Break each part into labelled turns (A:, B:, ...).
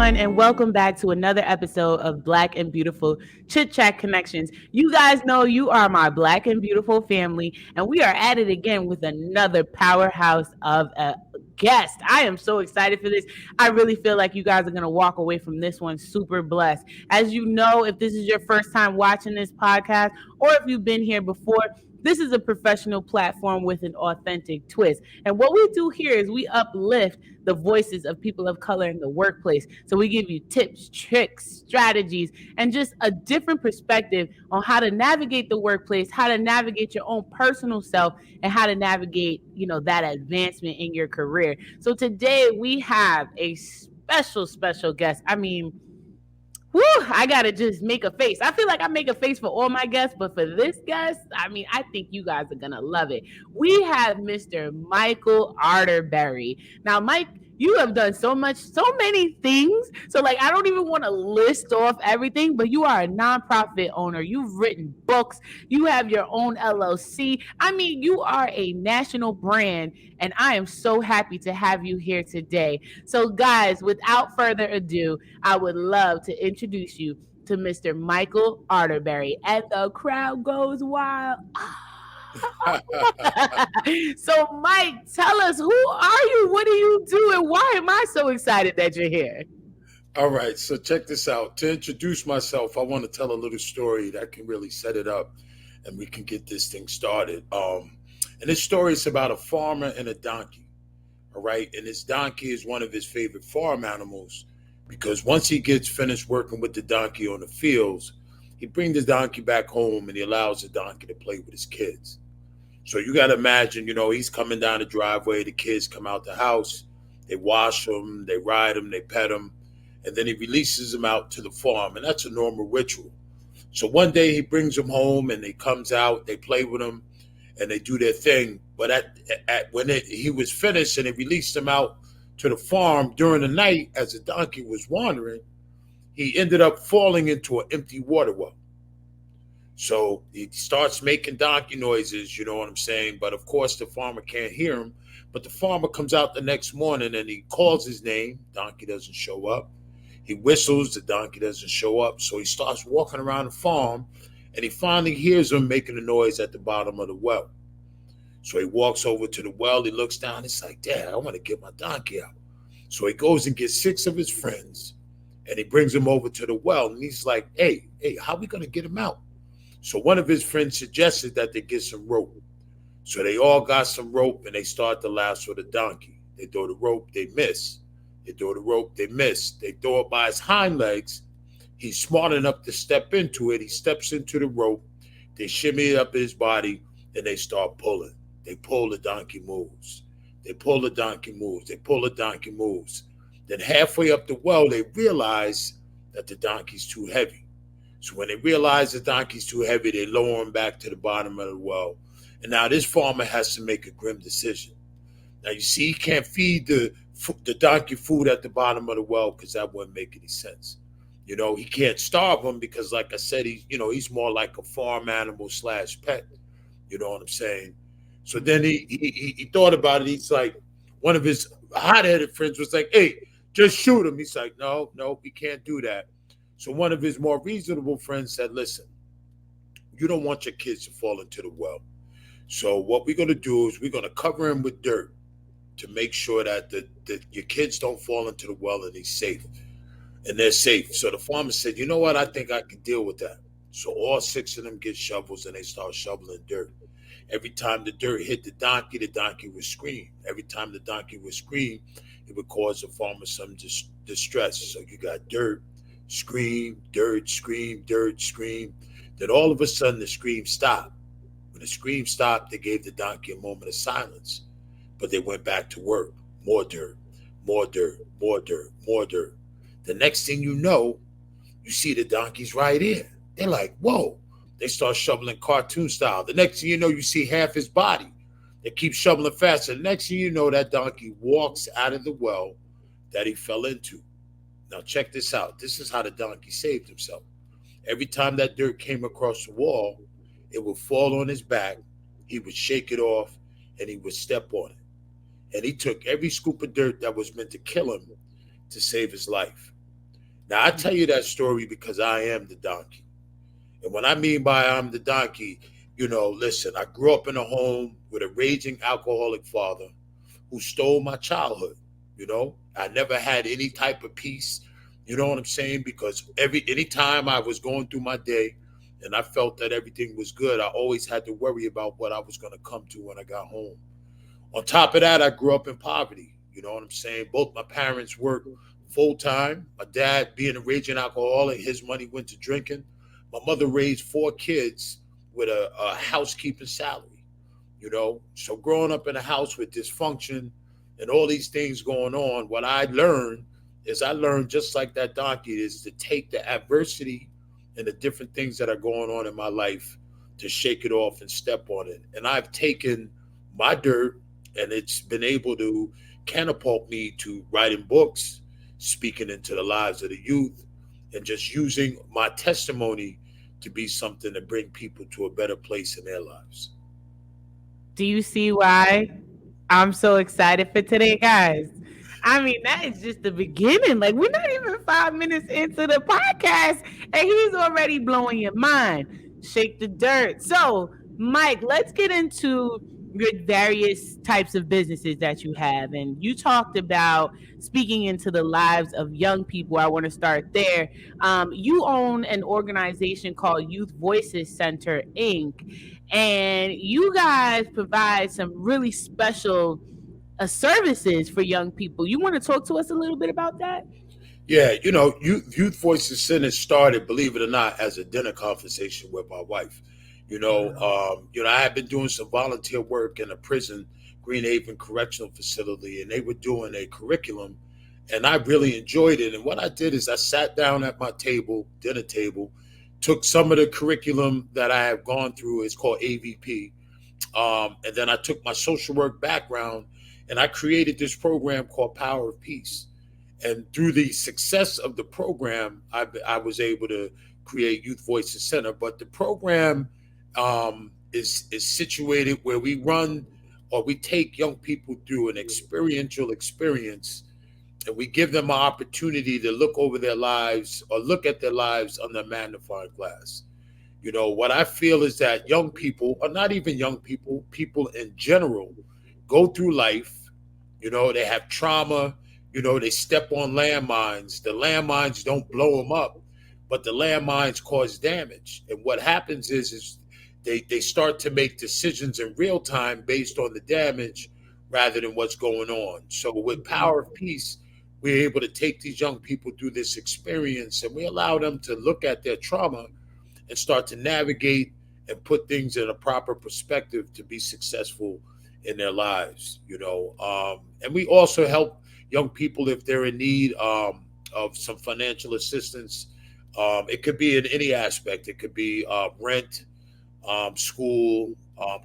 A: everyone, and welcome back to another episode of Black and Beautiful Chit Chat Connections. You guys know you are my Black and Beautiful family, and we are at it again with another powerhouse of a guest. I am so excited for this. I really feel like you guys are going to walk away from this one super blessed. As you know, if this is your first time watching this podcast, or if you've been here before, this is a professional platform with an authentic twist. And what we do here is we uplift the voices of people of color in the workplace. So we give you tips, tricks, strategies, and just a different perspective on how to navigate the workplace, how to navigate your own personal self, and how to navigate, that advancement in your career. So today we have a special guest. I mean, woo, I gotta just make a face. I feel like I make a face for all my guests, but for this guest, I mean, I think you guys are gonna love it. We have Mr. Michael Arterberry. Now, Mike, you have done so many things. So, like, I don't even want to list off everything, but you are a nonprofit owner. You've written books. You have your own LLC. I mean, you are a national brand, and I am so happy to have you here today. So, guys, without further ado, I would love to introduce you to Mr. Michael Arterberry. And the crowd goes wild. So, Mike, tell us, who are you? What do you do? And why am I so excited that you're here?
B: All right, so check this out. To introduce myself, I want to tell a little story that can really set it up and we can get this thing started. And this story is about a farmer and a donkey. All right, and this donkey is one of his favorite farm animals because once he gets finished working with the donkey on the fields, he brings the donkey back home and he allows the donkey to play with his kids. So you got to imagine, he's coming down the driveway, the kids come out the house, they wash him, they ride him, they pet him, and then he releases them out to the farm, and that's a normal ritual. So one day he brings them home and they comes out, they play with him, and they do their thing. But he was finished and they released him out to the farm during the night as the donkey was wandering, he ended up falling into an empty water well. So he starts making donkey noises, you know what I'm saying? But of course, the farmer can't hear him. But the farmer comes out the next morning and he calls his name. Donkey doesn't show up. He whistles. The donkey doesn't show up. So he starts walking around the farm and he finally hears him making a noise at the bottom of the well. So he walks over to the well. He looks down. He's like, Dad, I want to get my donkey out. So he goes and gets 6 of his friends and he brings them over to the well. And he's like, hey, how are we going to get him out? So one of his friends suggested that they get some rope. So they all got some rope and they start to lasso the donkey. They throw the rope, they miss. They throw the rope, they miss. They throw it by his hind legs. He's smart enough to step into it. He steps into the rope. They shimmy it up his body and they start pulling. They pull, the donkey moves. They pull, the donkey moves. They pull, the donkey moves. Then halfway up the well, they realize that the donkey's too heavy. So when they realize the donkey's too heavy, they lower him back to the bottom of the well. And now this farmer has to make a grim decision. Now you see, he can't feed the donkey food at the bottom of the well because that wouldn't make any sense. He can't starve him because, like I said, he's more like a farm animal / pet. You know what I'm saying? So then he thought about it. He's like, one of his hot-headed friends was like, hey, just shoot him. He's like, no, we can't do that. So one of his more reasonable friends said, listen, you don't want your kids to fall into the well. So what we're going to do is we're going to cover him with dirt to make sure that your kids don't fall into the well and he's safe. And they're safe. So the farmer said, you know what? I think I can deal with that. So all 6 of them get shovels and they start shoveling dirt. Every time the dirt hit the donkey would scream. Every time the donkey would scream, it would cause the farmer some distress. So you got dirt, scream, dirt, scream, dirt, scream. Then all of a sudden the scream stopped. When the scream stopped, they gave the donkey a moment of silence. But they went back to work. More dirt, more dirt, more dirt, more dirt. The next thing you know, you see the donkeys right in. They're like, whoa. They start shoveling cartoon style. The next thing you know, you see half his body. They keep shoveling faster. The next thing you know, that donkey walks out of the well that he fell into. Now check this out. This is how the donkey saved himself. Every time that dirt came across the wall, it would fall on his back. He would shake it off and he would step on it. And he took every scoop of dirt that was meant to kill him to save his life. Now, I tell you that story because I am the donkey. And what I mean by I'm the donkey, listen, I grew up in a home with a raging alcoholic father who stole my childhood. I never had any type of peace. You know what I'm saying? Because anytime I was going through my day and I felt that everything was good, I always had to worry about what I was going to come to when I got home. On top of that, I grew up in poverty. You know what I'm saying? Both my parents worked full time. My dad, being a raging alcoholic, his money went to drinking. My mother raised four kids with a housekeeping salary. So growing up in a house with dysfunction and all these things going on, what I learned just like that donkey is to take the adversity and the different things that are going on in my life to shake it off and step on it. And I've taken my dirt and it's been able to catapult me to writing books, speaking into the lives of the youth, and just using my testimony to be something to bring people to a better place in their lives.
A: Do you see why I'm so excited for today, guys? I mean, that is just the beginning. Like, we're not even 5 minutes into the podcast, and he's already blowing your mind. Shake the dirt. So, Mike, let's get into your various types of businesses that you have. And you talked about speaking into the lives of young people. I want to start there. You own an organization called Youth Voices Center, Inc., and you guys provide some really special services for young people. You want to talk to us a little bit about that?
B: Yeah, Youth Voices Center started, believe it or not, as a dinner conversation with my wife. I had been doing some volunteer work in a prison, Green Haven Correctional Facility, and they were doing a curriculum, and I really enjoyed it. And what I did is I sat down at my dinner table, took some of the curriculum that I have gone through. It's called AVP, and then I took my social work background, and I created this program called Power of Peace. And through the success of the program, I was able to create Youth Voices Center. But the program is situated where we run or we take young people through an experiential experience, and we give them an opportunity to look over their lives or look at their lives under a magnifying glass. What I feel is that young people, or not even young people, people in general, go through life. They have trauma. They step on landmines. The landmines don't blow them up, but the landmines cause damage. And what happens is they start to make decisions in real time based on the damage rather than what's going on. So with Power of Peace, we're able to take these young people through this experience, and we allow them to look at their trauma and start to navigate and put things in a proper perspective to be successful in their lives. And we also help young people if they're in need of some financial assistance. It could be in any aspect. It could be rent, school,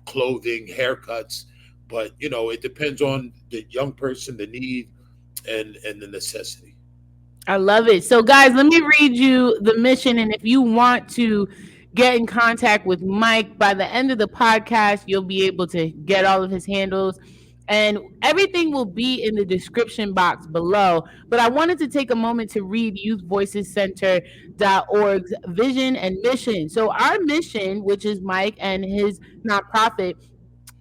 B: clothing, haircuts. But it depends on the young person, the need, and the necessity.
A: I love it. So, guys, let me read you the mission. And if you want to get in contact with Mike, by the end of the podcast, you'll be able to get all of his handles. And everything will be in the description box below. But I wanted to take a moment to read youthvoicescenter.org's vision and mission. So, our mission, which is Mike and his nonprofit,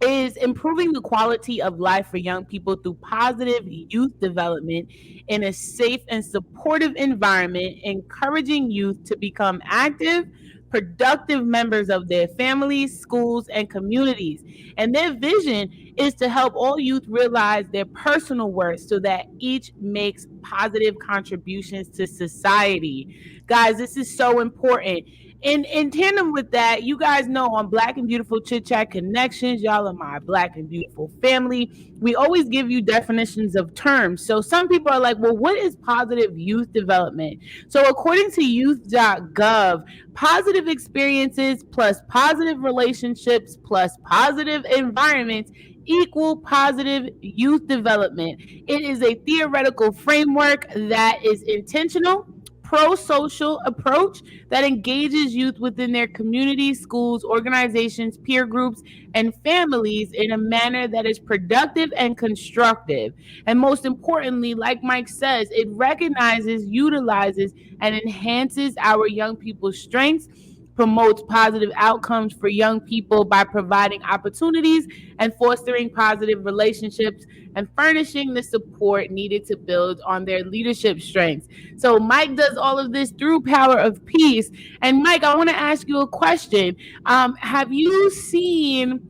A: is improving the quality of life for young people through positive youth development in a safe and supportive environment, encouraging youth to become active, productive members of their families, schools, and communities. And their vision is to help all youth realize their personal worth so that each makes positive contributions to society. Guys, this is so important. In tandem with that, you guys know on Black and Beautiful Chit Chat Connections, y'all are my Black and Beautiful family. We always give you definitions of terms. So some people are like, well, what is positive youth development? So according to youth.gov, positive experiences plus positive relationships plus positive environments equal positive youth development. It is a theoretical framework that is intentional, pro-social approach that engages youth within their communities, schools, organizations, peer groups, and families in a manner that is productive and constructive. And most importantly, like Mike says, it recognizes, utilizes, and enhances our young people's strengths, promotes positive outcomes for young people by providing opportunities and fostering positive relationships and furnishing the support needed to build on their leadership strengths. So Mike does all of this through Power of Peace. And Mike, I want to ask you a question. Have you seen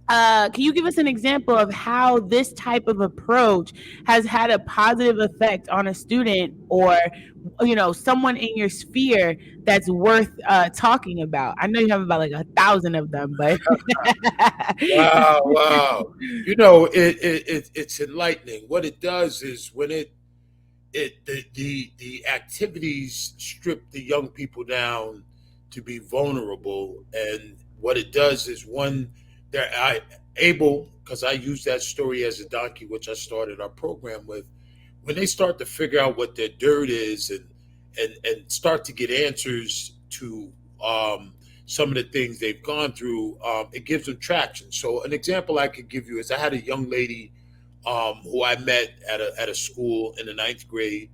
A: can you give us an example of how this type of approach has had a positive effect on a student or someone in your sphere that's worth talking about? I know you have about like 1,000 of them, but
B: Wow, wow. It's enlightening. What it does is when the activities strip the young people down to be vulnerable, and what it does is when able, because I use that story as a donkey, which I started our program with, when they start to figure out what their dirt is and start to get answers to some of the things they've gone through, it gives them traction. So an example I could give you is I had a young lady who I met at a school in the ninth grade,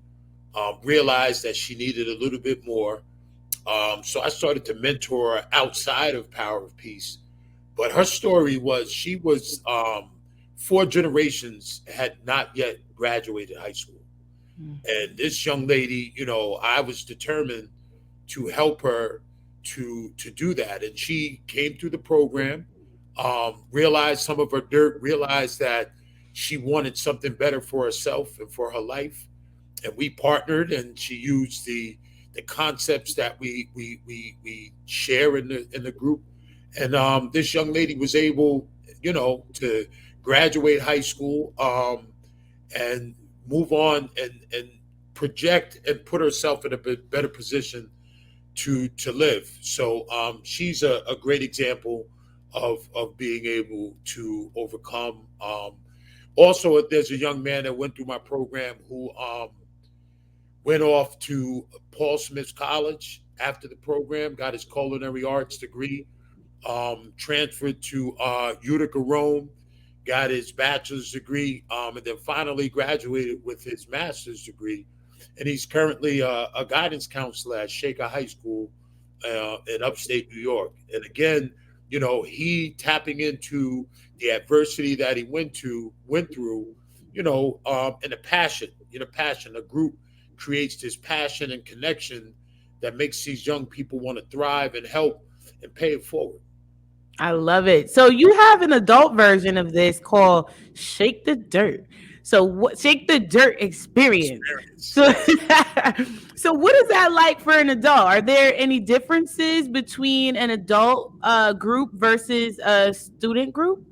B: realized that she needed a little bit more. So I started to mentor her outside of Power of Peace. But her story was she was four generations had not yet graduated high school. And this young lady, I was determined to help her to do that. And she came through the program, realized some of her dirt, realized that she wanted something better for herself and for her life. And we partnered, and she used the concepts that we share in the group. And this young lady was able, to graduate high school, and move on and project and put herself in a bit better position to live. So she's a great example of being able to overcome. Also, there's a young man that went through my program who went off to Paul Smith College after the program, got his culinary arts degree, transferred to Utica, Rome, got his bachelor's degree, and then finally graduated with his master's degree. And he's currently a guidance counselor at Shaker High School in upstate New York. And again, he tapping into the adversity that he went through, and a passion, passion. A group creates this passion and connection that makes these young people want to thrive and help and pay it forward.
A: I love it. So you have an adult version of this called Shake the Dirt. So what Shake the Dirt experience.
B: Experience.
A: So so what is that like for an adult? Are there any differences between an adult group versus a student group?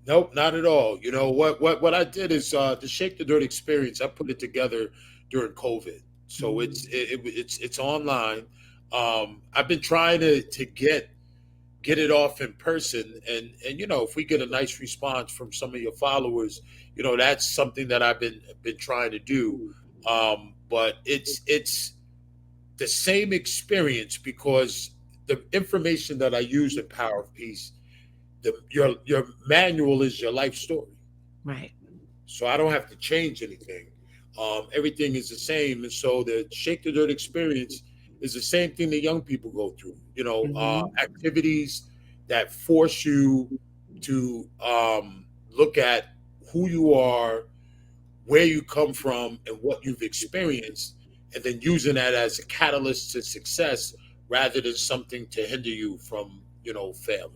B: Nope, not at all. What I did is the Shake the Dirt experience. I put it together during COVID, so it's online. I've been trying to get it off in person, and if we get a nice response from some of your followers, that's something that I've been trying to do. But it's the same experience because the information that I use in Power of Peace, your manual is your life story.
A: Right.
B: So I don't have to change anything. Everything is the same, and so the Shake the Dirt experience is the same thing that young people go through. Activities that force you to look at who you are, where you come from, and what you've experienced, and then using that as a catalyst to success rather than something to hinder you from, failing.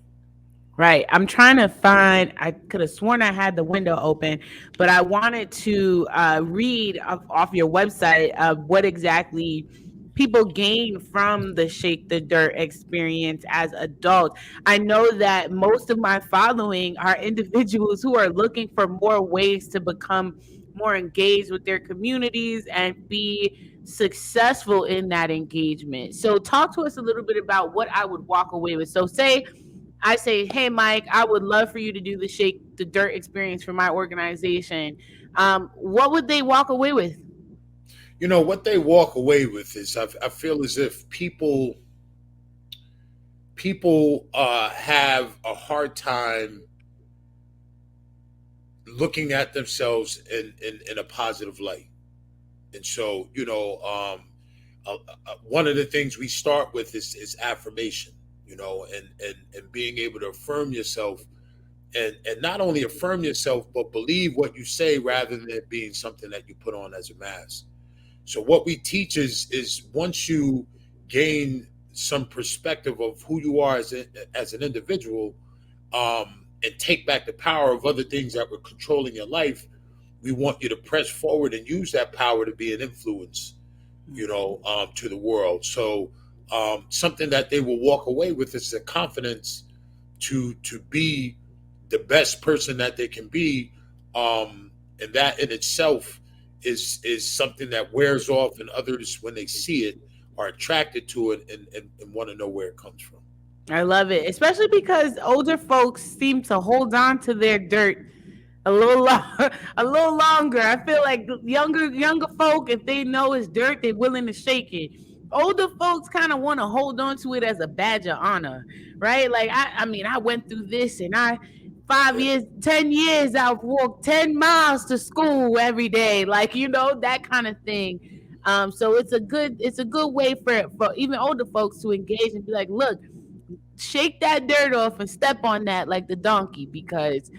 A: Right. I'm trying to find, I could have sworn I had the window open, but I wanted to read off your website what exactly people gain from the Shake the Dirt experience as adults. I know that most of my following are individuals who are looking for more ways to become more engaged with their communities and be successful in that engagement. So talk to us a little bit about what I would walk away with. So I say, hey, Mike, I would love for you to do the Shake the Dirt experience for my organization. What would they walk away with?
B: What they walk away with is I feel as if people have a hard time looking at themselves in a positive light. And so, one of the things we start with is affirmation, and being able to affirm yourself, and not only affirm yourself, but believe what you say rather than it being something that you put on as a mask. So what we teach is once you gain some perspective of who you are as an individual, and take back the power of other things that were controlling your life, we want you to press forward and use that power to be an influence, to the world. So something that they will walk away with is the confidence to be the best person that they can be, and that in itself is something that wears off, and others, when they see it, are attracted to it, and want to know where it comes from.
A: I love it, especially because older folks seem to hold on to their dirt a little a little longer. I feel like younger folk, if they know it's dirt, they're willing to shake it. Older folks kind of want to hold on to it as a badge of honor, right? Like I mean, I went through this, and I five
B: Yeah,
A: years, 10 years, I've walked 10 miles to school every day, like that kind of thing. So it's a good way for even older folks to engage and be like, look, shake that dirt off and step on that like the donkey, because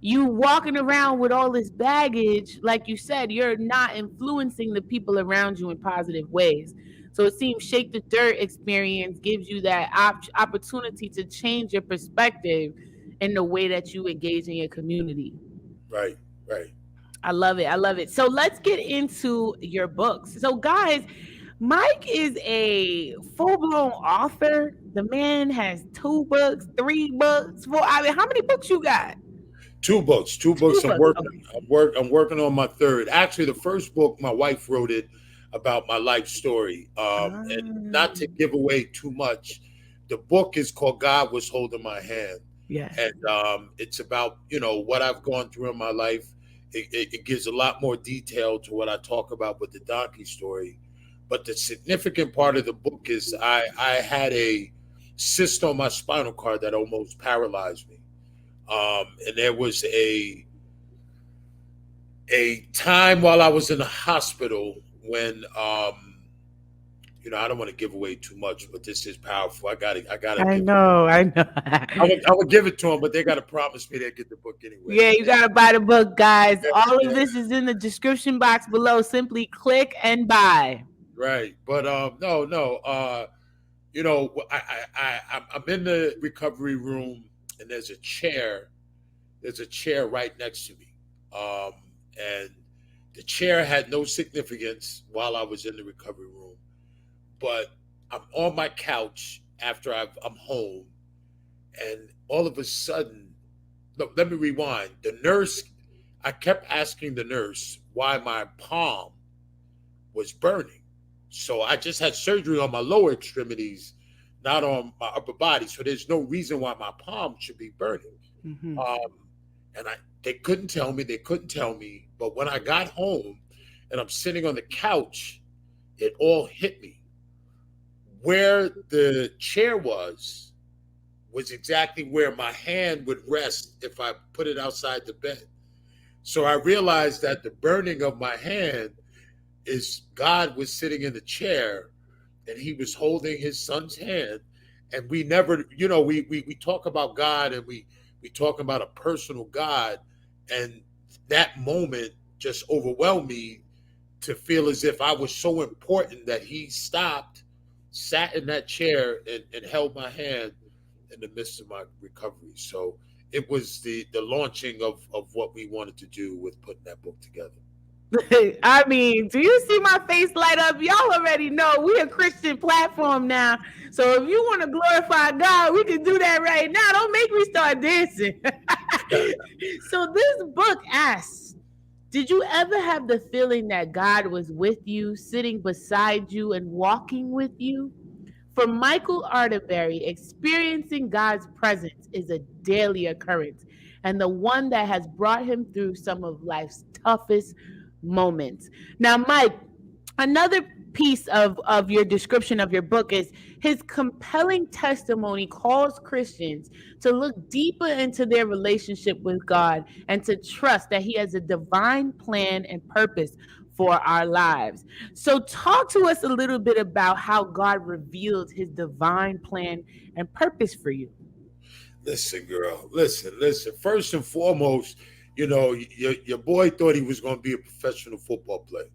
A: you walking around with all this baggage, like you said, you're not influencing the people around you in positive ways. So it seems shake the dirt experience gives you that opportunity to change your perspective in the way that you engage in your community.
B: right, right.
A: I love it. I love it. So let's get into your books. So, guys, Mike is a full blown author. The man has 2 books, 3 books, four. I mean, how many books you got?
B: Two
A: Two
B: books. I'm
A: books.
B: working.
A: Okay.
B: I'm working on my third. Actually, the first book, my wife wrote it about my life story. And not to
A: Ah,
B: give away too much, the book is called "God Was Holding My Hand,"
A: yes.
B: and it's about what I've gone through in my life. It gives a lot more detail to what I talk about with the donkey story, but the significant part of the book is I had a cyst on my spinal cord that almost paralyzed me, and there was a time while I was in the hospital when I don't want to give away too much, but this is powerful. I gotta
A: I
B: give.
A: know. I know.
B: I would give it to them, but they gotta promise me they get the book anyway.
A: Yeah, you got to buy the book, guys.
B: Yeah,
A: All of
B: yeah,
A: this is in the description box below. Simply click and buy.
B: right. But no, no. I'm in the recovery room, and there's a chair. There's a chair right next to me, and the chair had no significance while I was in the recovery room. But I'm on my couch after I'm home, and all of a sudden, look, let me rewind. The nurse, I kept asking the nurse why my palm was burning. So I just had surgery on my lower extremities, not on my upper body. So there's no reason why my palm should be burning.
A: Hmm.
B: Um, and they couldn't tell me. They couldn't tell me. But when I got home and I'm sitting on the couch, it all hit me. Where the chair was exactly where my hand would rest if I put it outside the bed. So I realized that the burning of my hand is God was sitting in the chair, and he was holding his son's hand. And we never, we talk about God, and we talk about a personal God. And that moment just overwhelmed me to feel as if I was so important that he stopped, sat in that chair, and held my hand in the midst of my recovery. So it was the launching of what we wanted to do with putting that book together.
A: I mean, do you see my face light up? Y'all already know we a Christian platform now. So if you want to glorify God, we can do that right now. Don't make me start dancing. So this book asks, did you ever have the feeling that God was with you, sitting beside you, and walking with you? For Michael Arterberry, experiencing God's presence is a daily occurrence and the one that has brought him through some of life's toughest moments. Now, Mike, Another piece of your description of your book is his compelling testimony calls Christians to look deeper into their relationship with God and to trust that he has a divine plan and purpose for our lives. So talk to us a little bit about how God revealed his divine plan and purpose for you.
B: Listen, girl. Listen. First and foremost, your boy thought he was going to be a professional football player.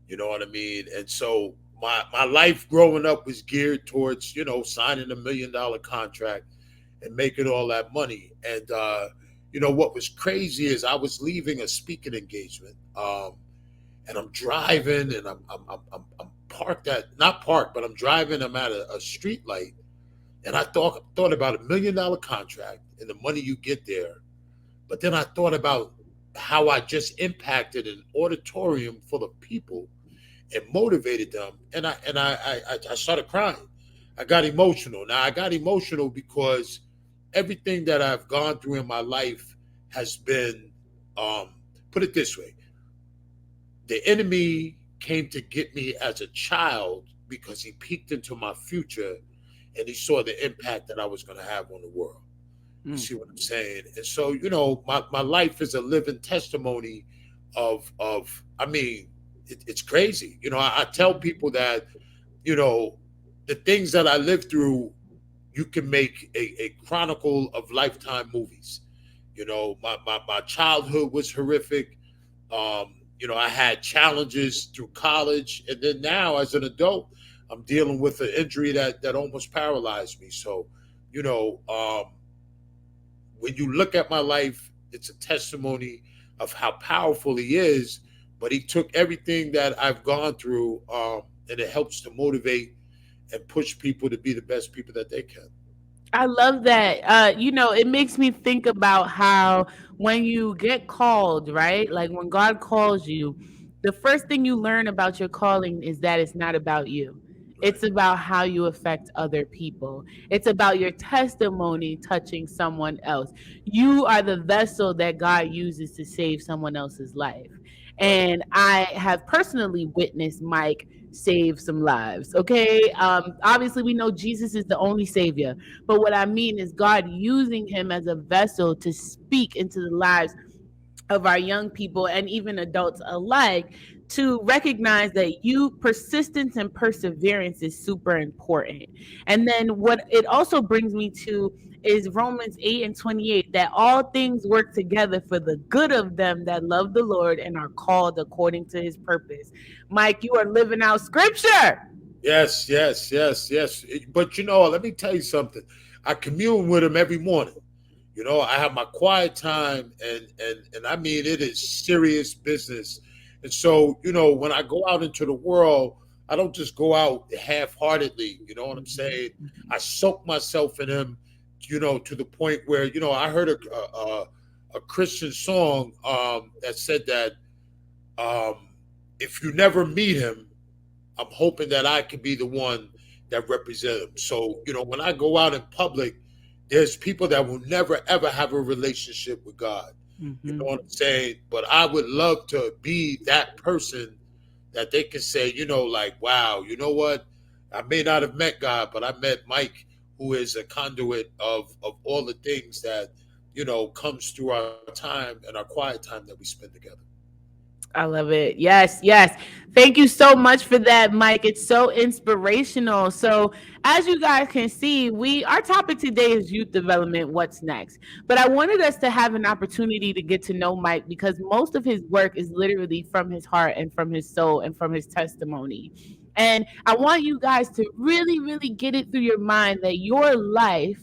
B: You know what I mean? And so my life growing up was geared towards, signing $1 million contract and making all that money. And what was crazy is I was leaving a speaking engagement, and I'm driving, and I'm parked at not parked, but I'm driving. I'm at a street light, and I thought about $1 million contract and the money you get there. But then I thought about how I just impacted an auditorium full of people and motivated them, and I started crying. I got emotional. Now I got emotional because everything that I've gone through in my life has been, um, put it this way: the enemy came to get me as a child because he peeked into my future and he saw the impact that I was going to have on the world. You
A: Mm.
B: see what I'm saying? And so, my life is a living testimony of I mean, it's crazy. I tell people that, you know, the things that I lived through, you can make a chronicle of lifetime movies. My childhood was horrific. I had challenges through college, and then now as an adult, I'm dealing with an injury that almost paralyzed me. So, you know, um, when you look at my life, it's a testimony of how powerful he is. But he took everything that I've gone through, and it helps to motivate and push people to be the best people that they can.
A: I love that. It makes me think about how when you get called, right? Like when God calls you, the first thing you learn about your calling is that it's not about you. It's
B: Right,
A: about how you affect other people. It's about your testimony touching someone else. You are the vessel that God uses to save someone else's life.
B: right,
A: And I have personally witnessed Mike save some lives. Okay. Obviously, we know Jesus is the only savior, but what I mean is God using him as a vessel to speak into the lives of our young people and even adults alike, to recognize that you persistence and perseverance is super important. And then what it also brings me to is Romans 8 and 28, that all things work together for the good of them that love the Lord and are called according to his purpose. Mike, you are living out scripture.
B: yes, yes, yes, yes. But let me tell you something. I commune with him every morning. I have my quiet time, and I mean it is serious business. And so, when I go out into the world, I don't just go out half-heartedly. You know what I'm
A: Mhm,
B: saying?
A: mhm.
B: I soak myself in him, to the point where I heard a Christian song, that said that, um, if you never meet him, I'm hoping that I can be the one that represent him. So, when I go out in public, there's people that will never ever have a relationship with God. You know
A: Mhm.
B: what I'm saying? But I would love to be that person that they can say, like, wow, you know what? I may not have met God, but I met Mike, who is a conduit of all the things that, comes through our time and our quiet time that we spend together.
A: I love it. Yes, yes. Thank you so much for that, Mike. It's so inspirational. So, as you guys can see, we our topic today is youth development, what's next. But I wanted us to have an opportunity to get to know Mike because most of his work is literally from his heart and from his soul and from his testimony. And I want you guys to really, really get it through your mind that your life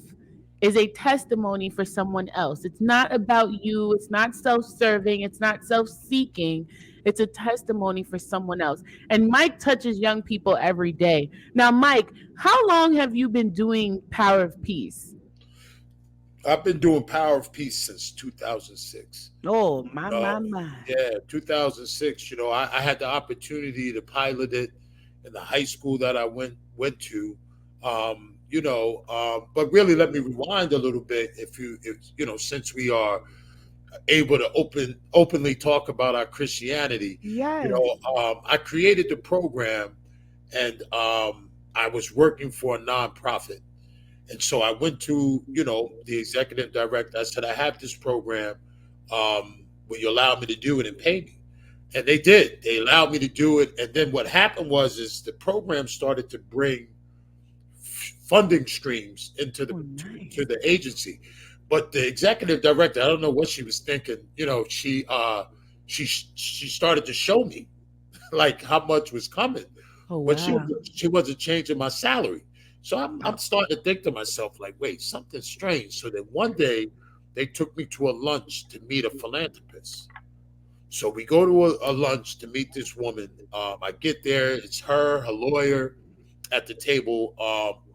A: is a testimony for someone else. It's not about you, it's not self serving, it's not self seeking. It's a testimony for someone else. And Mike touches young people every day. Now, Mike, how long have you been doing Power of Peace?
B: I've been doing Power of Peace since 2006.
A: Oh, my,
B: Uh,
A: my, my.
B: yeah, 2006. I had the opportunity to pilot it in the high school that I went to. But really, let me rewind a little bit. If since we are able to openly talk about our Christianity.
A: Yes.
B: I created the program, and I was working for a nonprofit. And so I went to, the executive director. I said, I have this program. Will you allow me to do it and pay me? And they did. They allowed me to do it. And then what happened is the program started to bring funding streams into
A: Oh, nice.
B: to the agency. But the executive director, I don't know what she was thinking. She started to show me like how much was coming,
A: Oh,
B: but
A: wow.
B: she wasn't changing my salary. So I'm starting to think to myself like, wait, something's strange. So then one day they took me to a lunch to meet a philanthropist. So we go to a lunch to meet this woman. I get there, it's her lawyer at the table,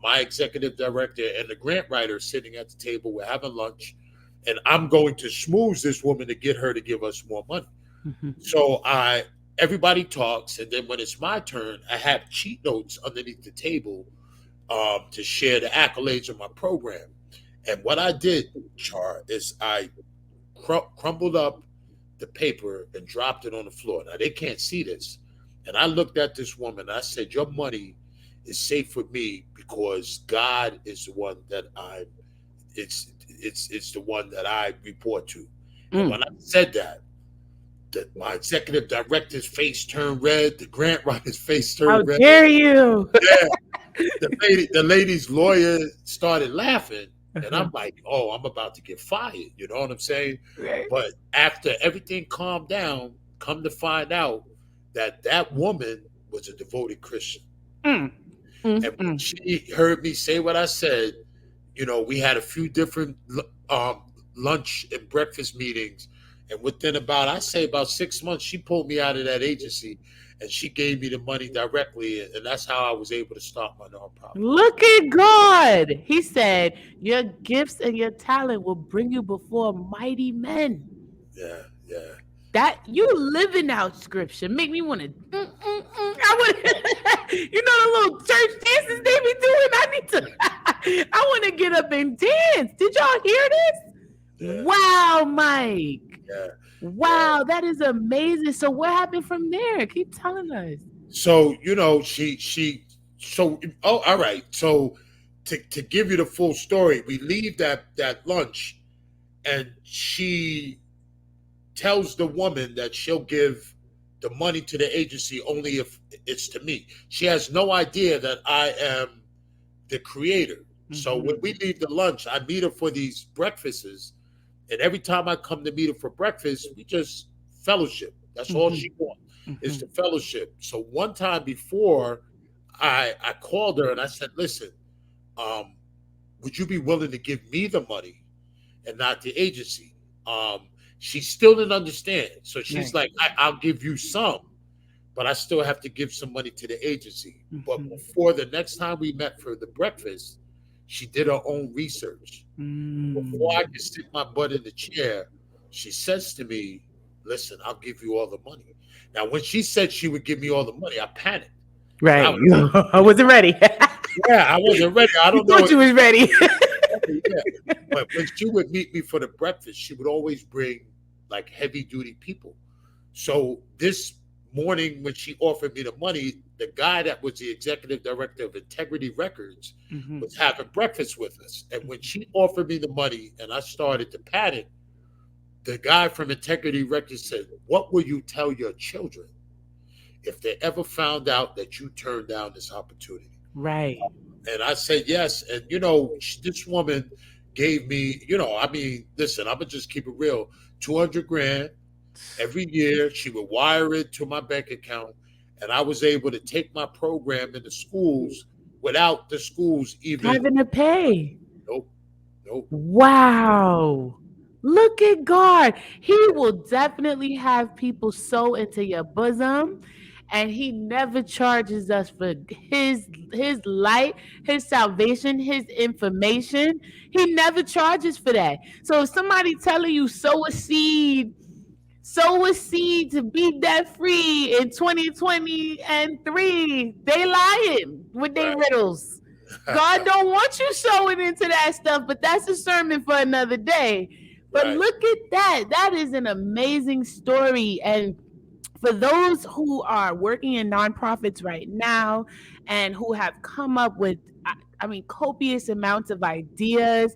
B: my executive director, and the grant writer sitting at the table. We're having lunch, and I'm going to schmooze this woman to get her to give us more money.
A: Mhm.
B: So everybody talks, and then when it's my turn, I have cheat notes underneath the table to share the accolades of my program. And what I did, Char, is I crumbled up the paper and dropped it on the floor. Now they can't see this. And I looked at this woman. And I said, "Your money is safe with me because God is the one that I. It's the one that I report to." And
A: Mm.
B: when I said that, my executive director's face turned red. The grant writer's face
A: How
B: turned red.
A: dare you?
B: Yeah, the lady's lawyer started laughing, and
A: Uh-huh.
B: I'm like, "Oh, I'm about to get fired." You know what I'm saying?
A: Right.
B: But after everything calmed down, come to find out that that woman was a devoted Christian.
A: Mm. Mm,
B: And when
A: mm.
B: she heard me say what I said, we had a few different lunch and breakfast meetings. And within I say about 6 months, she pulled me out of that agency and she gave me the money directly. And that's how I was able to start my nonprofit.
A: Look at God. He said, your gifts and your talent will bring you before mighty men.
B: Yeah, yeah.
A: That you living out scripture make me want to. I would, the little church dances they be doing. I need to. I want to get up and dance. Did y'all hear this?
B: Yeah,
A: Wow, Mike.
B: yeah, yeah.
A: Wow, that is amazing. So what happened from there? Keep telling us.
B: So so all right. So to give you the full story, we leave that lunch, and she tells the woman that she'll give the money to the agency only if it's to me. She has no idea that I am the creator. So when we leave the lunch, I meet her for these breakfasts, and every time I come to meet her for breakfast, we just fellowship. That's all she wants is the fellowship. So one time before, I called her and I said, "Listen, um, would you be willing to give me the money and not the agency?" She still didn't understand. So she's
A: Right.
B: like, I'll give you some, but I still have to give some money to the agency. But
A: Mhm.
B: before the next time we met for the breakfast, she did her own research. Before
A: Mm.
B: I could stick my butt in the chair, she says to me, "Listen, I'll give you all the money." Now, when she said she would give me all the money, I panicked. And I
A: Right.
B: was,
A: I wasn't ready.
B: yeah, I wasn't ready. I
A: You
B: don't know.
A: thought you was ready.
B: Yeah. But when she would meet me for the breakfast, she would always bring like heavy duty people. So this morning, when she offered me the money, the guy that was the executive director of Integrity Records
A: Mhm.
B: was having breakfast with us. And when she offered me the money and I started to panic, the guy from Integrity Records said, "What will you tell your children if they ever found out that you turned down this opportunity?"
A: Right.
B: And I said yes. And this woman gave me, I mean, listen, I'm gonna just keep it real. 200 grand every year. She would wire it to my bank account, and I was able to take my program in the schools without the schools even.
A: Having to pay.
B: Nope, nope.
A: Wow. Look at God. He will definitely have people sow into your bosom, and he never charges us for his light, his salvation, his information. He never charges for that. So if somebody telling you sow a seed to be debt free in 2023, they lying with their
B: Right.
A: riddles. God don't want you sowing into that stuff, but that's a sermon for another day. But
B: Right.
A: look at that. That is an amazing story. And for those who are working in nonprofits right now and who have come up with, I mean, copious amounts of ideas,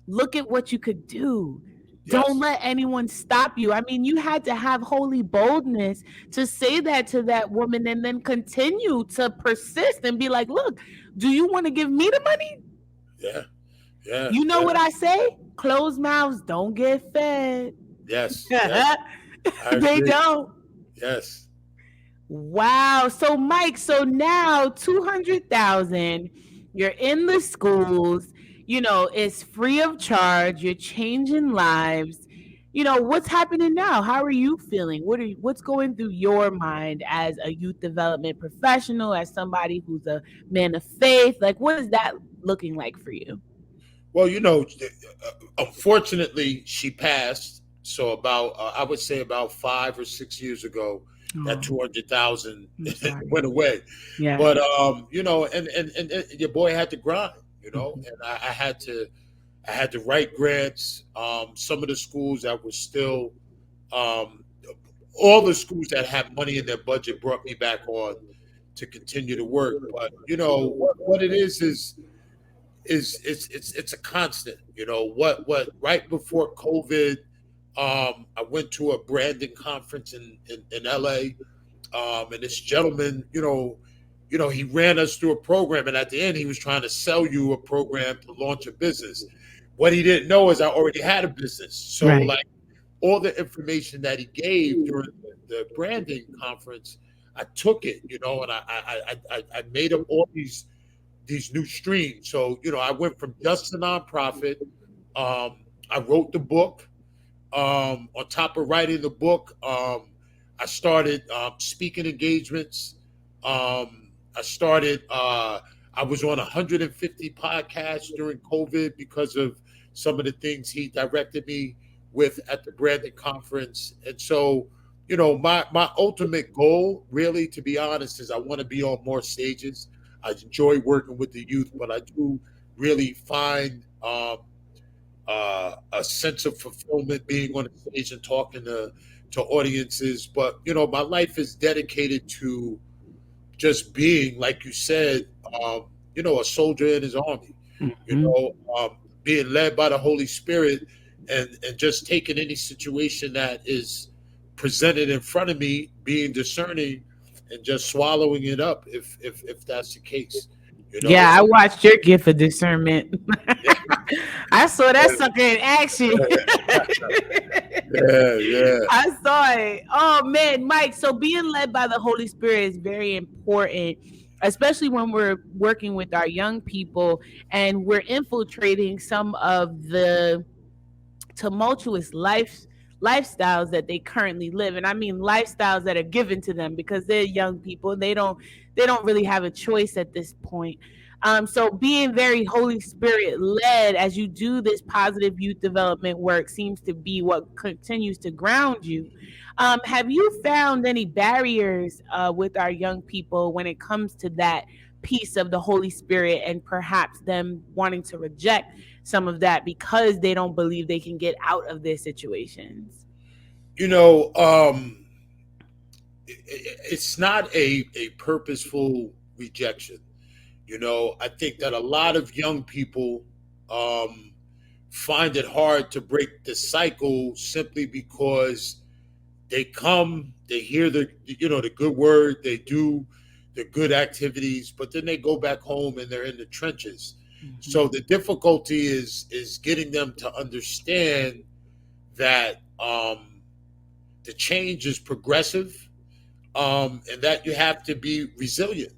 A: look at what you could do. Don't
B: Yes.
A: let anyone stop you. I mean, you had to have holy boldness to say that to that woman and then continue to persist and be like, look, do you want to give me the money?
B: Yeah. Yeah.
A: You know
B: Yeah.
A: what I say? Closed mouths don't get fed.
B: Yes. Yes. I
A: They
B: agree.
A: don't.
B: Yes.
A: Wow. So Mike, so now 200,000, you're in the schools, it's free of charge, you're changing lives. What's happening now? How are you feeling? What's going through your mind as a youth development professional, as somebody who's a man of faith? Like what is that looking like for you?
B: Well, unfortunately, she passed. So about, I would say about 5 or 6 years ago, that
A: Oh,
B: 200,000
A: I'm sorry.
B: went away.
A: Yeah.
B: But and your boy had to grind,
A: Mhm.
B: and I had to write grants. Some of the schools that were still, um, all the schools that have money in their budget brought me back on to continue to work. But what it is it's a constant. What right before COVID, I went to a branding conference in LA, and this gentleman, he ran us through a program, and at the end, he was trying to sell you a program to launch a business. What he didn't know is I already had a business, so
A: Right.
B: like all the information that he gave during the branding conference, I took it, and I made up all these new streams. So, I went from just a nonprofit. I wrote the book. On top of writing the book, I started speaking engagements. I started. I was on 150 podcasts during COVID because of some of the things he directed me with at the branding conference. And so, my ultimate goal, really, to be honest, is I want to be on more stages. I enjoy working with the youth, but I do really find a sense of fulfillment being on the stage and talking to audiences. But my life is dedicated to just being, like you said, a soldier in his army. You
A: Mhm.
B: know, being led by the Holy Spirit, and just taking any situation that is presented in front of me, being discerning, and just swallowing it up if that's the case. You
A: Yeah,
B: know,
A: I watched your gift of discernment.
B: yeah,
A: I saw that sucker in action.
B: yeah, yeah.
A: I saw it. Oh man, Mike. So being led by the Holy Spirit is very important, especially when we're working with our young people and we're infiltrating some of the tumultuous lifestyles that they currently live. And I mean lifestyles that are given to them because they're young people. They don't really have a choice at this point. So being very Holy Spirit led as you do this positive youth development work seems to be what continues to ground you. Have you found any barriers with our young people when it comes to that piece of the Holy Spirit and perhaps them wanting to reject some of that because they don't believe they can get out of their situations?
B: You know, it's not a purposeful rejection. I think that a lot of young people um, find it hard to break the cycle simply because they come, they hear the good word, they do the good activities, but then they go back home and they're in the trenches.
A: Mhm.
B: So the difficulty is getting them to understand that the change is progressive, and that you have to be resilient.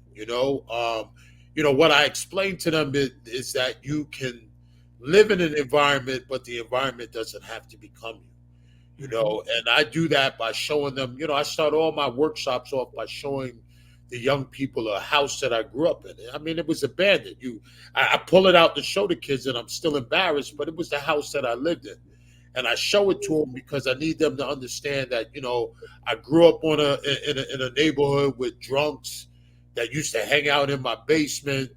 B: What I explain to them is that you can live in an environment, but the environment doesn't have to become you.
A: Mhm.
B: And I do that by showing them. I start all my workshops off by showing the young people a house that I grew up in. I mean, it was abandoned. I pull it out to show the kids, and I'm still embarrassed, but it was the house that I lived in, and I show it to them because I need them to understand that I grew up in a neighborhood with drunks that used to hang out in my basement.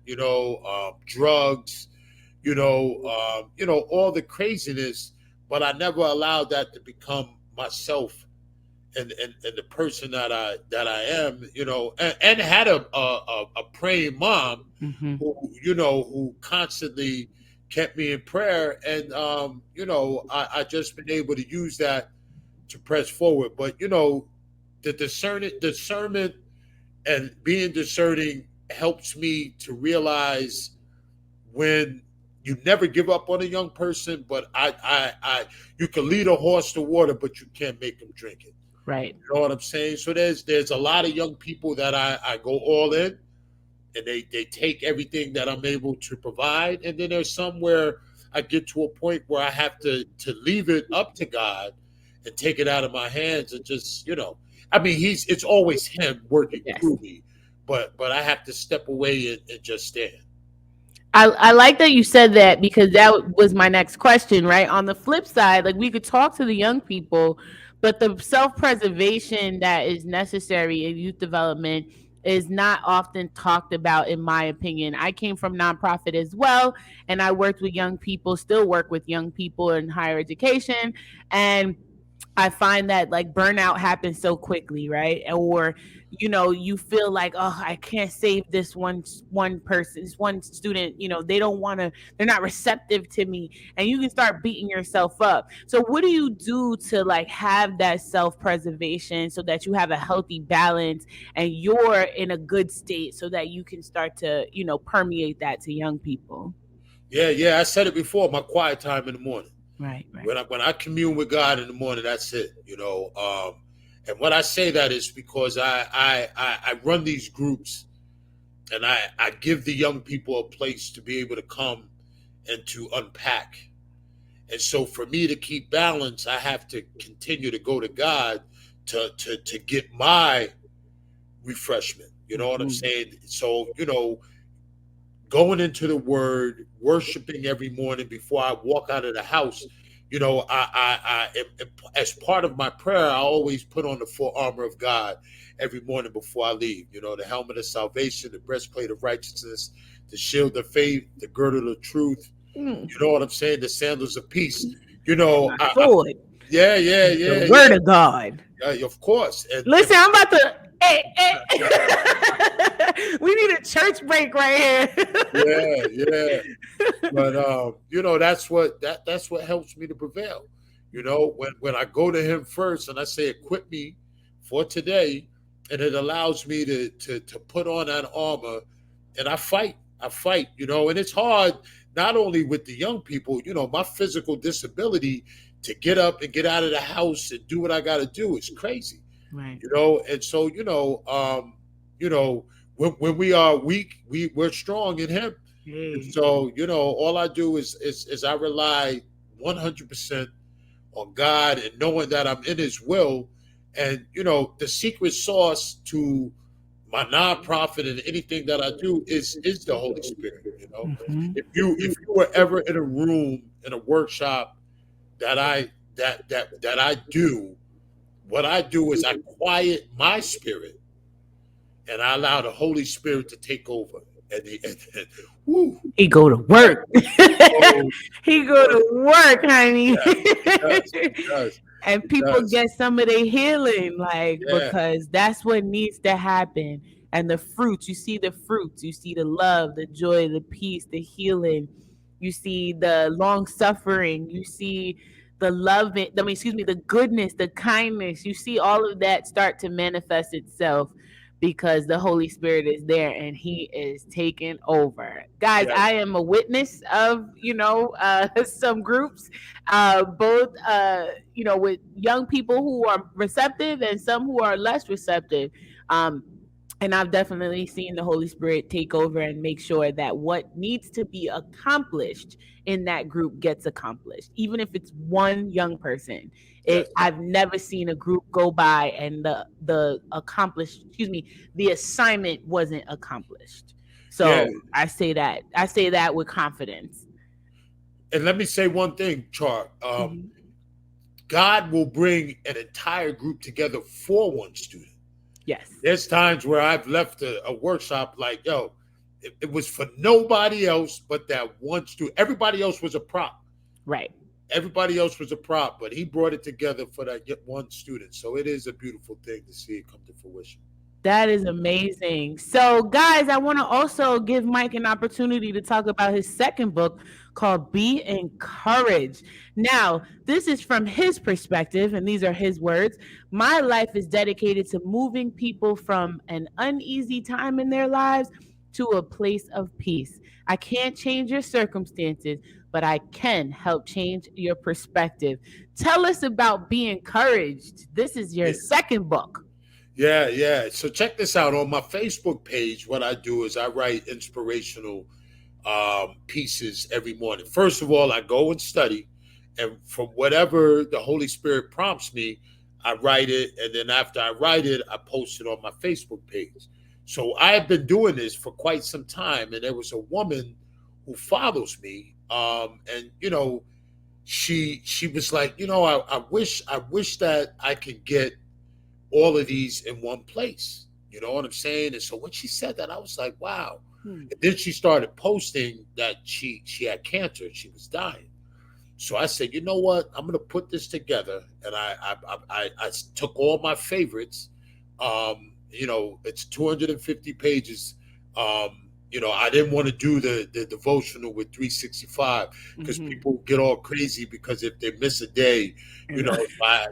B: Drugs. All the craziness. but I never allowed that to become myself and the person that I am, and had a praying mom
A: Hmm.
B: who constantly kept me in prayer, and I just been able to use that to press forward. But the discernment and being discerning helps me to realize when you never give up on a young person, but you can lead a horse to water, but you can't make him drink it.
A: Right.
B: You know what I'm saying? So there's a lot of young people that I go all in, and they take everything that I'm able to provide, and then there's some where I get to a point where I have to leave it up to God and take it out of my hands and just I mean it's always Him working
A: Yes.
B: through me, but I have to step away and just stand.
A: I like that you said that, because that was my next question, right? On the flip side, like, we could talk to the young people, but the self preservation that is necessary in youth development is not often talked about, in my opinion. I came from nonprofit as well, and I worked with young people, still work with young people in higher education. And I find that, like, burnout happens so quickly, right? Or you feel like, oh, I can't save this one person, this one student. They don't want to. They're not receptive to me, and you can start beating yourself up. So, what do you do to, like, have that self preservation so that you have a healthy balance and you're in a good state, so that you can start to permeate that to young people?
B: Yeah, I said it before. My quiet time in the morning.
A: Right. Right.
B: When I commune with God in the morning, that's it. And when I say that is because I run these groups, and I give the young people a place to be able to come and to unpack. And so for me to keep balance, I have to continue to go to God to get my refreshment. You know what I'm
A: Mhm.
B: saying? So, going into the word, worshiping every morning before I walk out of the house. As part of my prayer, I always put on the full armor of God every morning before I leave. The helmet of salvation, the breastplate of righteousness, the shield of faith, the girdle of truth.
A: Mm.
B: You know what I'm saying? The sandals of peace.
A: My sword,
B: Yeah, yeah,
A: the
B: yeah,
A: word
B: yeah,
A: of God.
B: of course. And
A: Listen, I'm about to. Hey, hey. We need a church break right
B: yeah, yeah.
A: here.
B: But that's what helps me to prevail. When I go to Him first and I say, equip me for today, and it allows me to put on that armor, and I fight. And it's hard, not only with the young people. My physical disability to get up and get out of the house and do what I got to do is crazy.
A: Right.
B: And so you know when we are weak, we're strong in Him. And
A: Hey.
B: so, all I do is I rely 100% on God, and knowing that I'm in His will. And the secret sauce to my nonprofit and anything that I do is the Holy Spirit.
A: Mhm.
B: If you were ever in a room in a workshop that I do, what I do is I quiet my spirit, and I allow the Holy Spirit to take over. And whoo,
A: He go to
B: that
A: work.
B: goes
A: He go
B: work.
A: to work, honey.
B: Yeah, it does. It does.
A: And
B: It
A: people
B: does.
A: get some of their healing, like,
B: Yeah.
A: because that's what needs to happen. And the fruits, you see the fruits, you see the love, the joy, the peace, the healing, you see the long suffering, you see the love, excuse me, the goodness, the kindness, you see all of that start to manifest itself, because the Holy Spirit is there and He is taking over. Guys, I
B: Yes.
A: am a witness of, some groups, both, with young people who are receptive and some who are less receptive. Um, and I've definitely seen the Holy Spirit take over and make sure that what needs to be accomplished in that group gets accomplished, even if it's one young person.
B: Yes.
A: I've never seen a group go by and the accomplished, excuse me, the assignment wasn't accomplished.
B: Yeah.
A: So I say that with confidence.
B: And let me say one thing, Char.
A: Mhm.
B: God will bring an entire group together for one student.
A: Yes.
B: There's times where I've left a workshop like, yo, it was for nobody else but that one student. Everybody else was a prop.
A: Right.
B: Everybody else was a prop, but he brought it together for that one student. So it is a beautiful thing to see it come to fruition.
A: That is amazing. So, guys, I want to also give Mike an opportunity to talk about his second book called Be Encouraged. Now, this is from his perspective, and these are his words. My life is dedicated to moving people from an uneasy time in their lives to a place of peace. I can't change your circumstances, but I can help change your perspective. Tell us about Be Encouraged. This is your
B: Yeah.
A: second book.
B: Yeah, yeah. So check this out. On my Facebook page, what I do is I write inspirational pieces every morning. First of all, I go and study, and from whatever the Holy Spirit prompts me, I write it, and then after I write it, I post it on my Facebook page. So I have been doing this for quite some time, and there was a woman who follows me, and she was like, I wish that I could get all of these in one place. You know what I'm saying? And so when she said that, I was like, wow.
A: Hmm.
B: And then she started posting that she had cancer and she was dying. So I said, you know what? I'm gonna put this together, and I took all my favorites. It's 250 pages. I didn't want to do the devotional with 365 because
A: Mhm.
B: people get all crazy because if they miss a day,
A: You know,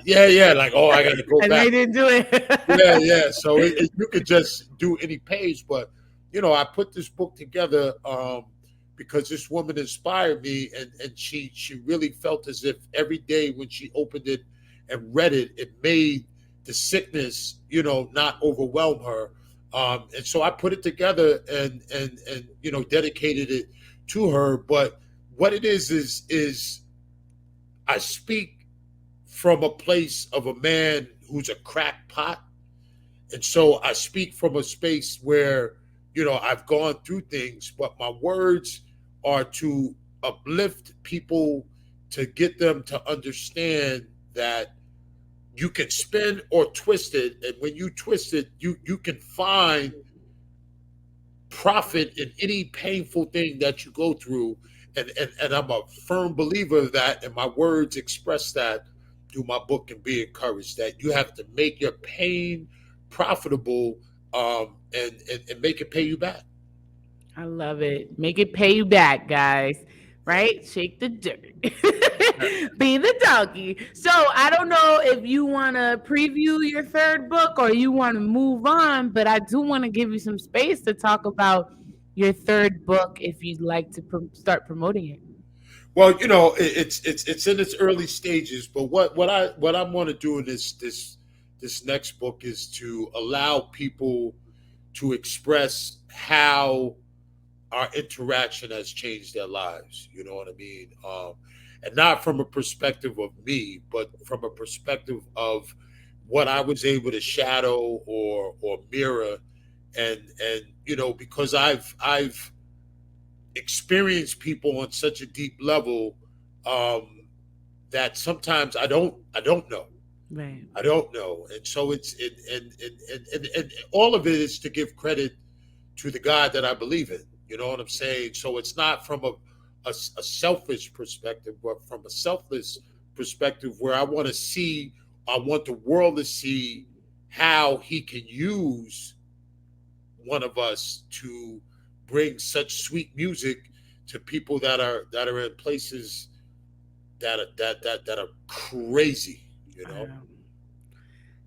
B: yeah, like, oh, I got to go
A: and
B: back.
A: they didn't do
B: Yeah,
A: it.
B: yeah. So you could just do any page, but I put this book together because this woman inspired me, and she really felt as if every day when she opened it and read it, it made the sickness, not overwhelm her. And so I put it together and dedicated it to her. But what it is I speak from a place of a man who's a crackpot, and so I speak from a space where, I've gone through things, but my words are to uplift people, to get them to understand that you can spin or twist it. And when you twist it, you can find profit in any painful thing that you go through. And I'm a firm believer of that. And my words express that through my book and Be Encouraged, that you have to make your pain profitable, and make it pay you back.
A: I love it. Make it pay you back, guys.
B: Yeah.
A: Right? Shake the dirt. Be the donkey. So I don't know if you want to preview your third book or you want to move on, but I do want to give you some space to talk about your third book if you'd like to start promoting it.
B: Well, it's in its early stages, but what I want to do in this next book is to allow people to express how our interaction has changed their lives. You know what I mean? And not from a perspective of me, but from a perspective of what I was able to shadow or mirror, and because I've experienced people on such a deep level, um, that sometimes I don't know.
A: Right.
B: I don't know, and so and all of it is to give credit to the God that I believe in. You know what I'm saying? So it's not from a selfish perspective, but from a selfless perspective where I want the world to see how he can use one of us to bring such sweet music to people that are in places that are crazy, you know?
A: Um,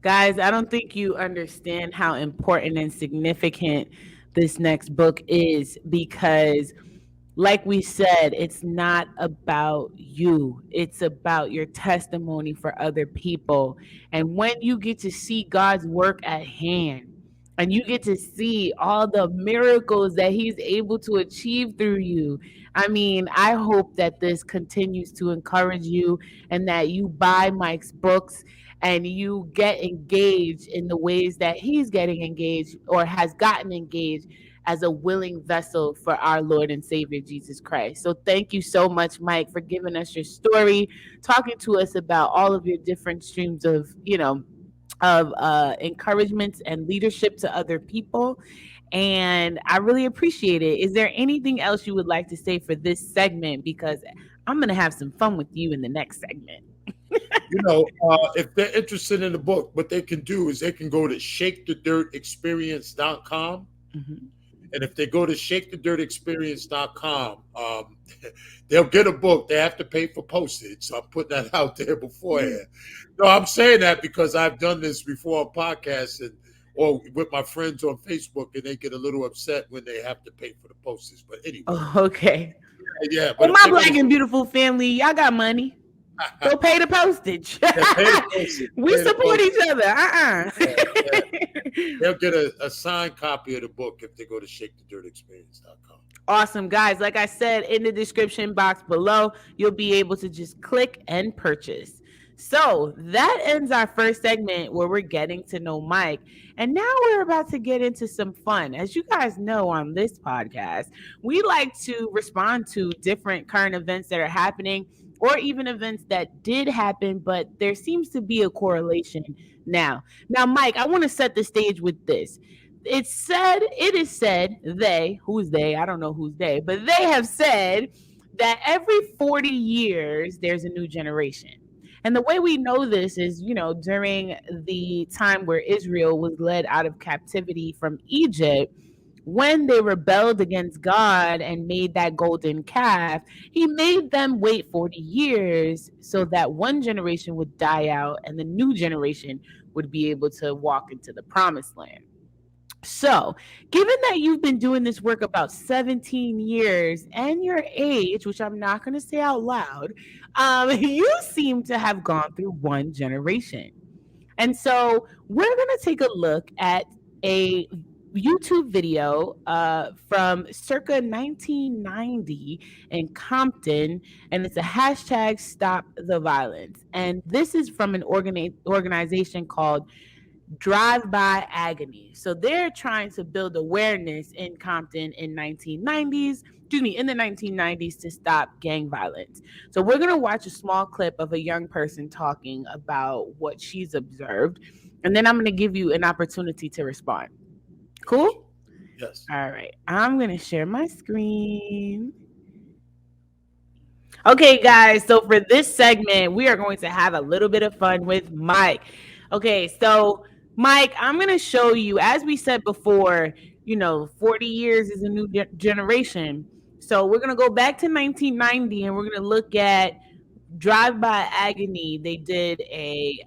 A: Guys, I don't think you understand how important and significant this next book is because, like we said, it's not about you, it's about your testimony for other people. And when you get to see God's work at hand, and you get to see all the miracles that he's able to achieve through you. I mean, I hope that this continues to encourage you and that you buy Mike's books and you get engaged in the ways that he's getting engaged or has gotten engaged as a willing vessel for our Lord and Savior Jesus Christ. So thank you so much, Mike, for giving us your story, talking to us about all of your different streams of encouragement and leadership to other people. And I really appreciate it. Is there anything else you would like to say for this segment? Because I'm gonna have some fun with you in the next segment.
B: If they're interested in the book, what they can do is they can go to shakethedirtexperience.com.
A: Mhm.
B: And if they go to shakethedirtexperience.com, they'll get a book. They have to pay for postage. So I'm putting that out there beforehand. No, I'm saying that because I've done this before on podcasts or with my friends on Facebook, and they get a little upset when they have to pay for the postage. But anyway,
A: Oh, okay.
B: yeah.
A: Well,
B: But if
A: my
B: they go
A: black
B: to
A: and beautiful family, y'all got money. Go pay the postage.
B: yeah, pay the postage,
A: We
B: pay the
A: support
B: postage.
A: each other.
B: Yeah, yeah. They'll get a signed copy of the book if they go to shakethedirtexperience.com.
A: Awesome, guys. Like I said, in the description box below, you'll be able to just click and purchase. So that ends our first segment where we're getting to know Mike. And now we're about to get into some fun. As you guys know on this podcast, we like to respond to different current events that are happening or even events that did happen, but there seems to be a correlation now. Now, Mike, I want to set the stage with this. It is said, who's they? I don't know who's they, but they have said that every 40 years there's a new generation. And the way we know this is, during the time where Israel was led out of captivity from Egypt, when they rebelled against God and made that golden calf, he made them wait 40 years so that one generation would die out and the new generation would be able to walk into the promised land. So, given that you've been doing this work about 17 years and your age, which I'm not going to say out loud, you seem to have gone through one generation. And so, we're going to take a look at a YouTube video from circa 1990 in Compton, and it's a hashtag Stop the Violence. And this is from an organization called drive-by agony. So they're trying to build awareness in Compton in the 1990s to stop gang violence. So we're going to watch a small clip of a young person talking about what she's observed, and then I'm going to give you an opportunity to respond. Cool?
B: Yes.
A: All right. I'm going to share my screen. Okay, guys. So for this segment, we are going to have a little bit of fun with Mike. Okay, so Mike, I'm going to show you, as we said before, 40 years is a new generation. So we're going to go back to 1990 and we're going to look at Drive By Agony. They did a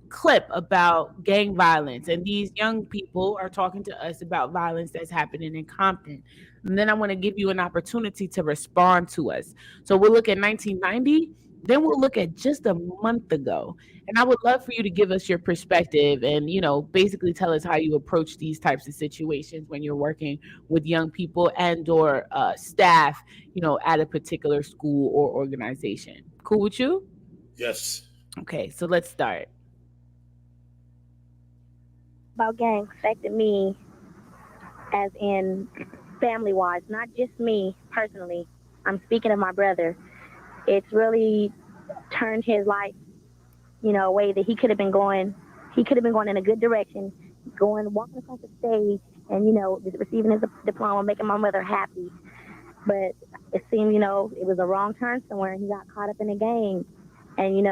A: clip about gang violence, and these young people are talking to us about violence that's happening in Compton. And then I want to give you an opportunity to respond to us. So we'll look at 1990, then we'll look at just a month ago. And I would love for you to give us your perspective and, basically tell us how you approach these types of situations when you're working with young people and or staff, at a particular school or organization. Cool with you?
B: Yes.
A: Okay, so let's start.
C: About gangs affected me as in family wise, not just me personally. I'm speaking of my brother. It's really turned his life, a way that he could have been going. He could have been going in a good direction, walking across the stage, and just receiving his diploma, making my mother happy. But it seemed, it was a wrong turn somewhere, and he got caught up in a gang. And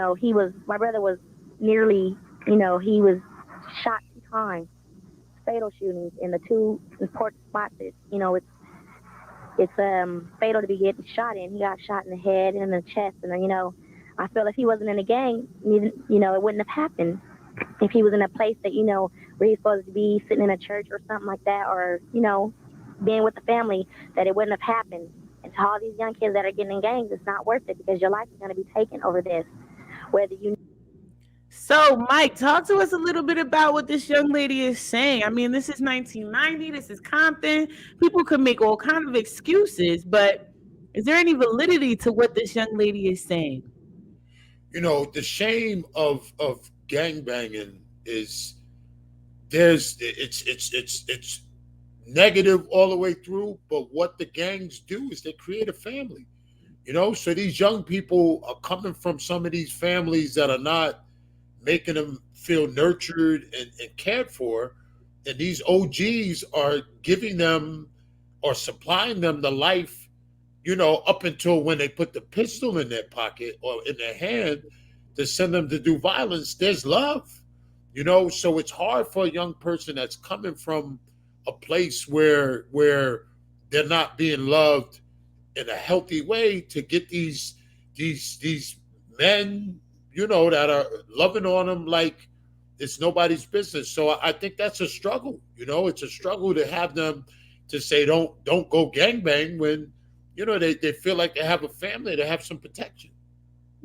C: my brother was nearly, he was shot 2 times, fatal shootings in the 2 important spots. It's fatal to be getting shot in. He got shot in the head and in the chest, and I feel if he wasn't in a gang, it wouldn't have happened. If he was in a place that where he's supposed to be, sitting in a church or something like that, or being with the family, that it wouldn't have happened. And to all these young kids that are getting in gangs, it's not worth it because your life is going to be taken over this. Whether you.
A: So, Mike, talk to us a little bit about what this young lady is saying. I mean, this is 1990. This is Compton. People could make all kinds of excuses, but is there any validity to what this young lady is saying?
B: The shame of gangbanging is it's negative all the way through. But what the gangs do is they create a family. So these young people are coming from some of these families that are not making them feel nurtured and cared for. And these OGs are giving them or supplying them the life up until when they put the pistol in their pocket or in their hand to send them to do violence, there's love. So it's hard for a young person that's coming from a place where they're not being loved in a healthy way to get these men, that are loving on them like it's nobody's business. So I think that's a struggle. It's a struggle to have them to say don't go gangbang when they feel like they have a family, they have some protection.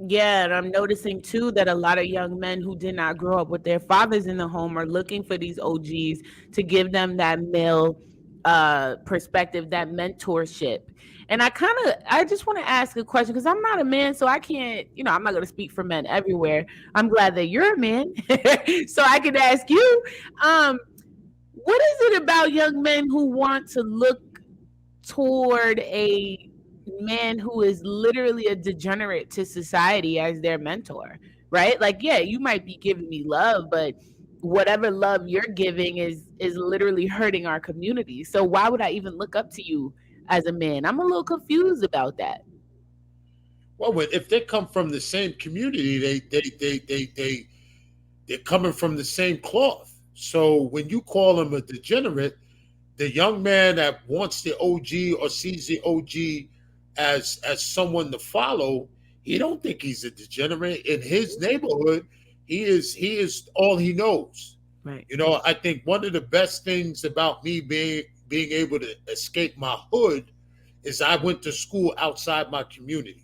A: Yeah, and I'm noticing too that a lot of young men who did not grow up with their fathers in the home are looking for these OGs to give them that male perspective, that mentorship. And I just want to ask a question because I'm not a man, so I can't, I'm not going to speak for men everywhere. I'm glad that you're a man, so I can ask you, what is it about young men who want to look toward a man who is literally a degenerate to society as their mentor, right? Like, yeah, you might be giving me love, but whatever love you're giving is literally hurting our community. So why would I even look up to you as a man? I'm a little confused about that.
B: Well, if they come from the same community, they're coming from the same cloth. So when you call them a degenerate, the young man that wants the OG or sees the OG as someone to follow, he don't think he's a degenerate. In his neighborhood, he is all he knows.
A: Right.
B: I think one of the best things about me being able to escape my hood is I went to school outside my community.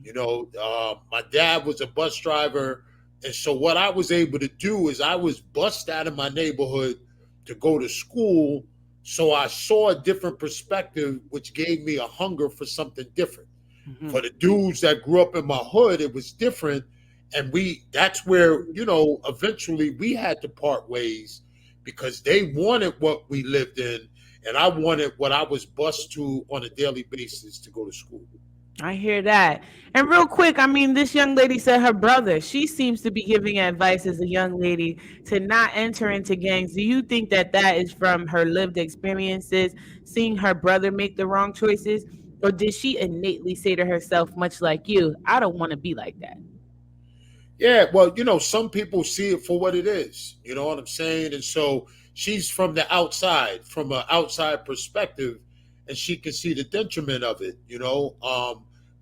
B: My dad was a bus driver, and so what I was able to do is I was bussed out of my neighborhood to go to school. So I saw a different perspective, which gave me a hunger for something different.
A: Mm-hmm.
B: For the dudes that grew up in my hood, it was different. And that's where, eventually we had to part ways because they wanted what we lived in. And I wanted what I was bused to on a daily basis to go to school.
A: I hear that. And real quick, this young lady said her brother, she seems to be giving advice as a young lady to not enter into gangs. Do you think that is from her lived experiences, seeing her brother make the wrong choices? Or did she innately say to herself, much like you, I don't want to be like that?
B: Yeah, well, some people see it for what it is. You know what I'm saying? And so she's from the outside, from an outside perspective, and she can see the detriment of it,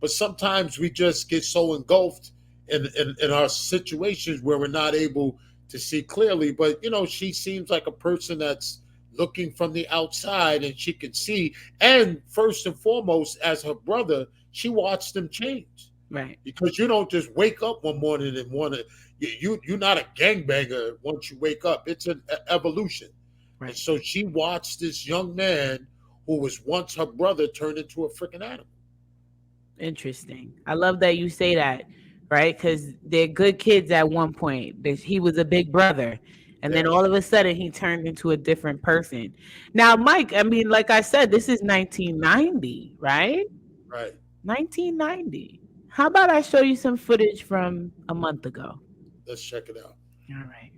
B: But sometimes we just get so engulfed in our situations where we're not able to see clearly. But, she seems like a person that's looking from the outside and she can see. And first and foremost, as her brother, she watched him change.
A: Right.
B: Because you don't just wake up one morning and want to, you're not a gangbanger once you wake up. It's an evolution. Right. And so she watched this young man who was once her brother turn into a freaking animal.
A: Interesting. I love that you say that, right? Because they're good kids at one point. He was a big brother. And then all of a sudden he turned into a different person. Now, Mike, like I said, this is 1990, right?
B: Right.
A: 1990. How about I show you some footage from a month ago?
B: Let's check it out.
A: All right.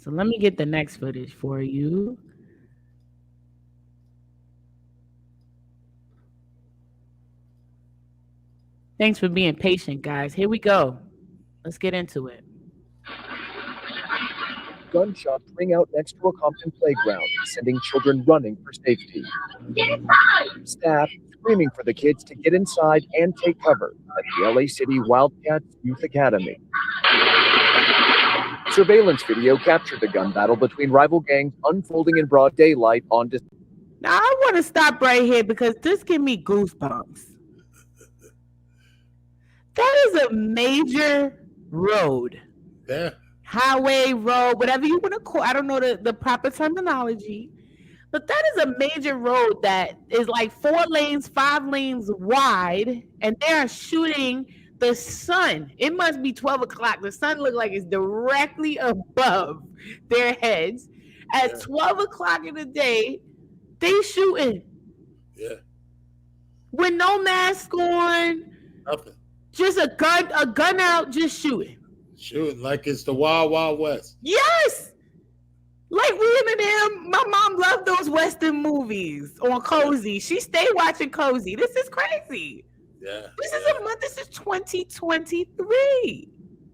A: So let me get the next footage for you. Thanks for being patient, guys. Here we go. Let's get into it.
D: Gunshots ring out next to a Compton playground, sending children running for safety.
E: Get inside!
D: Staff screaming for the kids to get inside and take cover at the LA City Wildcats Youth Academy. Surveillance video captured the gun battle between rival gangs unfolding in broad daylight on display.
A: Now, I want to stop right here because this gives me goosebumps. That is a major road.
B: Yeah.
A: Highway, road, whatever you want to call. I don't know the proper terminology. But that is a major road that is like 4 lanes, 5 lanes wide. And they are shooting the sun. It must be 12 o'clock. The sun looks like it's directly above their heads. At 12 o'clock in the day, they shooting.
B: Yeah.
A: With no mask on.
B: Nothing.
A: Just a gun out, just shooting.
B: Shooting like it's the Wild Wild West.
A: Yes. Like we in there, my mom loved those Western movies on Cozy. She stayed watching Cozy. This is crazy.
B: Yeah.
A: This is a month. This is 2023.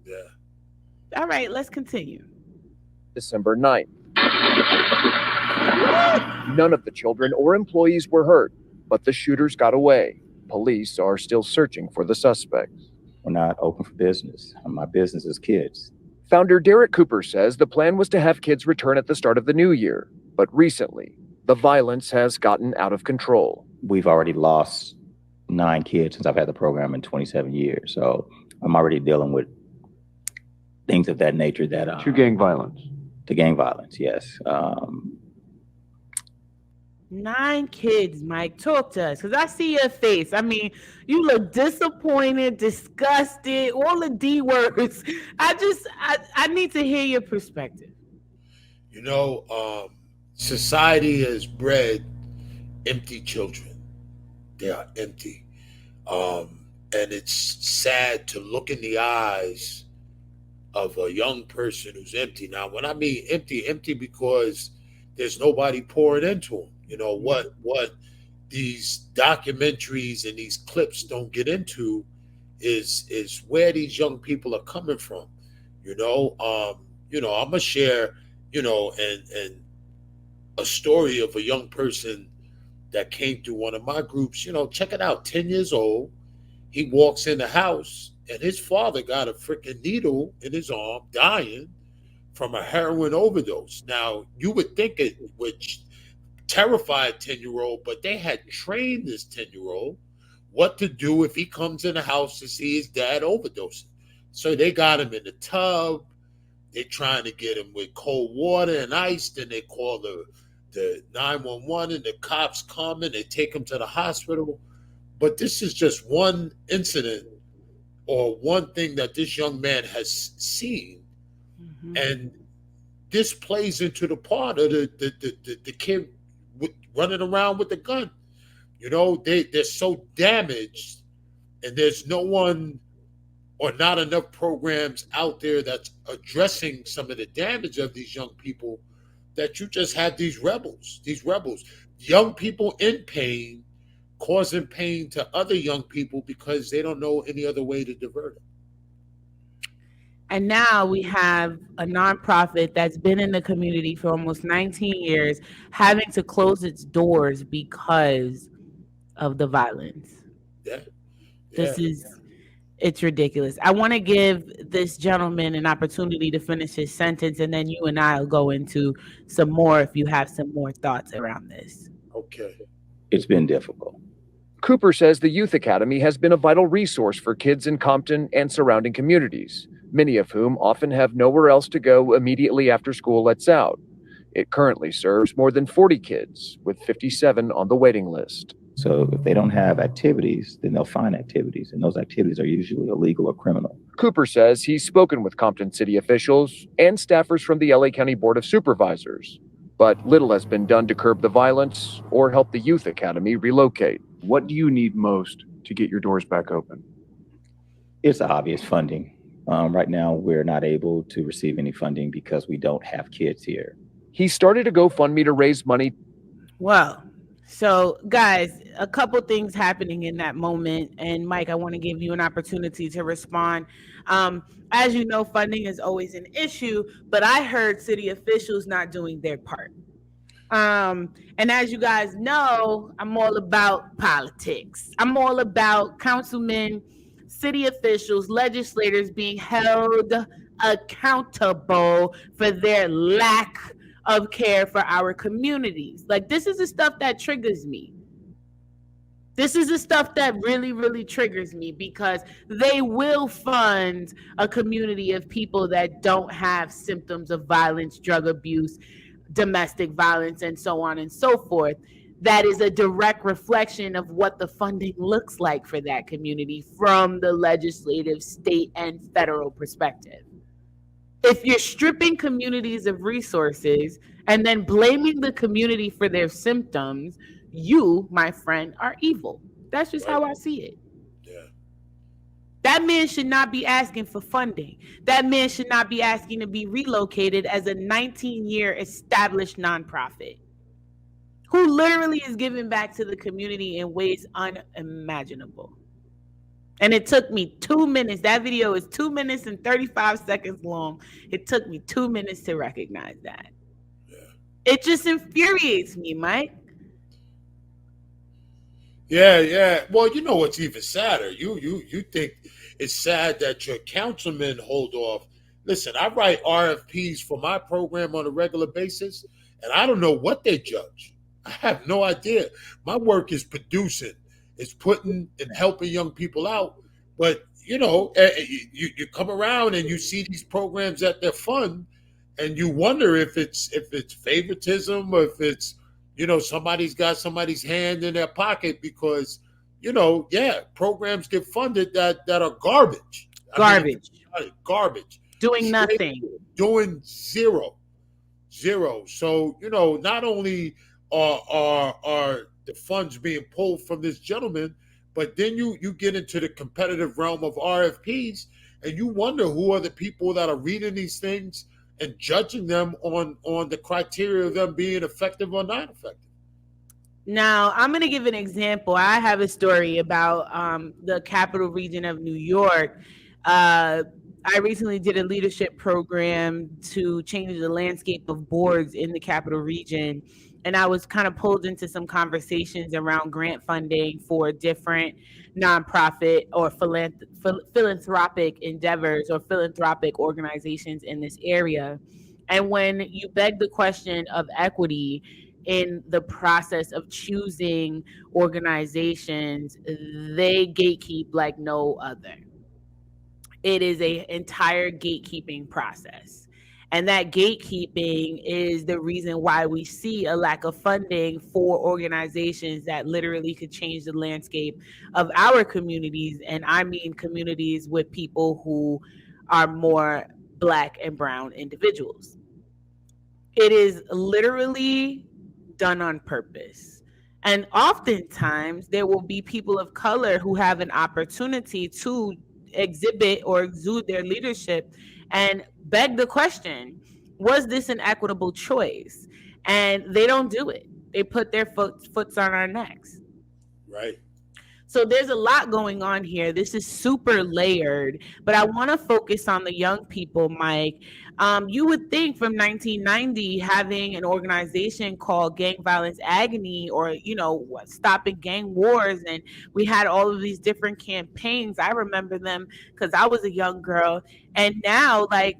B: Yeah.
A: All right, let's continue.
D: December 9th. None of the children or employees were hurt, but the shooters got away. Police are still searching for the suspects.
F: We're not open for business. My business is kids.
D: Founder Derek Cooper says the plan was to have kids return at the start of the new year, but recently, the violence has gotten out of control.
F: We've already lost 9 kids since I've had the program in 27 years, so I'm already dealing with things of that nature that...
G: To gang violence.
F: To gang violence, yes.
A: 9 kids, Mike. Talk to us, because I see your face. I mean, you look disappointed, disgusted, all the D words. I need to hear your perspective.
B: You know, society has bred empty children. They are empty. And it's sad to look in the eyes of a young person who's empty. Now, when I mean empty because there's nobody pouring into them. You know, what these documentaries and these clips don't get into is where these young people are coming from. I'm gonna share, and a story of a young person that came through one of my groups. Check it out, 10 years old. He walks in the house and his father got a freaking needle in his arm, dying from a heroin overdose. Now, you would think it would terrify a 10-year-old, but they had trained this 10-year-old what to do if he comes in the house to see his dad overdosing. So they got him in the tub. They're trying to get him with cold water and ice. Then they call the 911 and the cops come and they take him to the hospital. But this is just one incident or one thing that this young man has seen. Mm-hmm. And this plays into the part of the kid running around with the gun. They're so damaged, and there's no one or not enough programs out there that's addressing some of the damage of these young people, that you just have these rebels, young people in pain, causing pain to other young people because they don't know any other way to divert it.
A: And now we have a nonprofit that's been in the community for almost 19 years having to close its doors because of the violence.
B: Yeah.
A: It's ridiculous. I want to give this gentleman an opportunity to finish his sentence, and then you and I will go into some more if you have some more thoughts around this.
B: Okay.
F: It's been difficult.
D: Cooper says the Youth Academy has been a vital resource for kids in Compton and surrounding communities, many of whom often have nowhere else to go immediately after school lets out. It currently serves more than 40 kids, with 57 on the waiting list.
F: So if they don't have activities, then they'll find activities, and those activities are usually illegal or criminal.
D: Cooper says he's spoken with Compton city officials and staffers from the LA County Board of Supervisors, but little has been done to curb the violence or help the Youth Academy relocate.
G: What do you need most to get your doors back open?
F: It's obvious funding. Right now, we're not able to receive any funding because we don't have kids here.
D: He started a GoFundMe to raise money.
A: Well, so guys, a couple things happening in that moment. And Mike, I want to give you an opportunity to respond. As you know, funding is always an issue, but I heard city officials not doing their part. And as you guys know, I'm all about politics. I'm all about councilmen, city officials, legislators being held accountable for their lack of care for our communities. Like, this is the stuff that triggers me. This is the stuff that really, really triggers me, because they will fund a community of people that don't have symptoms of violence, drug abuse, domestic violence, and so on and so forth. That is a direct reflection of what the funding looks like for that community from the legislative, state, and federal perspective. If you're stripping communities of resources and then blaming the community for their symptoms, you, my friend, are evil. That's just how I see it.
B: Yeah.
A: That man should not be asking for funding. That man should not be asking to be relocated as a 19-year established nonprofit who literally is giving back to the community in ways unimaginable. And it took me 2 minutes. That video is 2 minutes and 35 seconds long. It took me 2 minutes to recognize that.
B: Yeah.
A: It just infuriates me, Mike.
B: Yeah. Well, you know what's even sadder? You think it's sad that your councilmen hold off. Listen, I write RFPs for my program on a regular basis, and I don't know what they judge. I have no idea. My work is producing, it's putting and helping young people out. But you come around and you see these programs that they're fun, and you wonder if it's favoritism or if it's somebody's got somebody's hand in their pocket because programs get funded that are garbage. Garbage.
A: Doing nothing.
B: Doing zero. So not only are the funds being pulled from this gentleman, but then you get into the competitive realm of RFPs, and you wonder who are the people that are reading these things and judging them on the criteria of them being effective or not effective.
A: Now, I'm going to give an example. I have a story about the capital region of New York. I recently did a leadership program to change the landscape of boards in the capital region. And I was kind of pulled into some conversations around grant funding for different nonprofit or philanthropic endeavors or philanthropic organizations in this area. And when you beg the question of equity in the process of choosing organizations, they gatekeep like no other. It is an entire gatekeeping process. And that gatekeeping is the reason why we see a lack of funding for organizations that literally could change the landscape of our communities. And I mean communities with people who are more Black and brown individuals. It is literally done on purpose. And oftentimes there will be people of color who have an opportunity to exhibit or exude their leadership and beg the question, was this an equitable choice? And they don't do it. They put their foots on our necks.
B: Right.
A: So there's a lot going on here. This is super layered, but I want to focus on the young people, Mike. You would think from 1990 having an organization called Gang Violence Agony or, stopping gang wars. And we had all of these different campaigns. I remember them because I was a young girl. And now, they're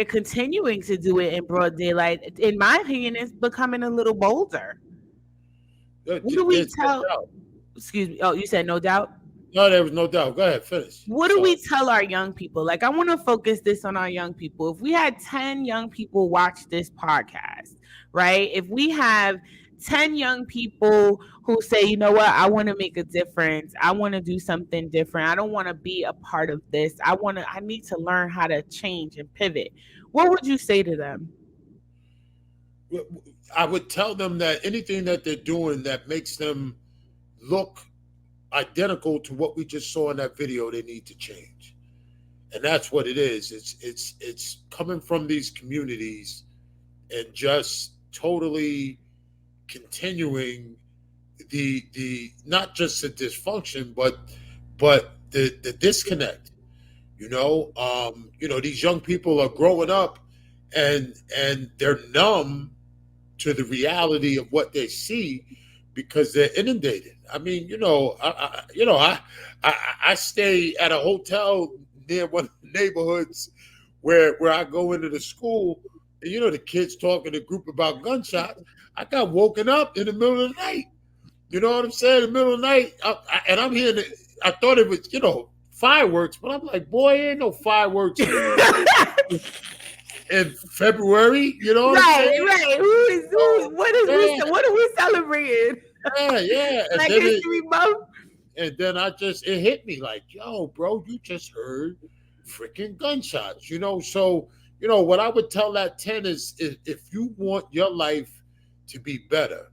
A: continuing to do it in broad daylight. In my opinion, it's becoming a little bolder. What do we tell... Excuse me. Oh, you said no doubt?
B: No, there was no doubt. Go ahead, finish.
A: What do we tell our young people? I want to focus this on our young people. If we had 10 young people watch this podcast, right? If we have 10 young people who say, you know what, I want to make a difference. I want to do something different. I don't want to be a part of this. I need to learn how to change and pivot. What would you say to them?
B: I would tell them that anything that they're doing that makes them look identical to what we just saw in that video, they need to change. And that's what it is. It's coming from these communities and just totally continuing the not just the dysfunction, but the disconnect. These young people are growing up and they're numb to the reality of what they see because they're inundated. I stay at a hotel near one of the neighborhoods where I go into the school, and the kids talking to a group about gunshots. I got woken up in the middle of the night. You know what I'm saying? In the middle of the night, and I'm hearing I thought it was, fireworks, but I'm like, boy, ain't no fireworks in February. You know what I'm saying?
A: Right. What are we celebrating?
B: Yeah.
A: Black History Month.
B: And then it hit me like, yo, bro, you just heard freaking gunshots, So, what I would tell that 10 is if you want your life to be better,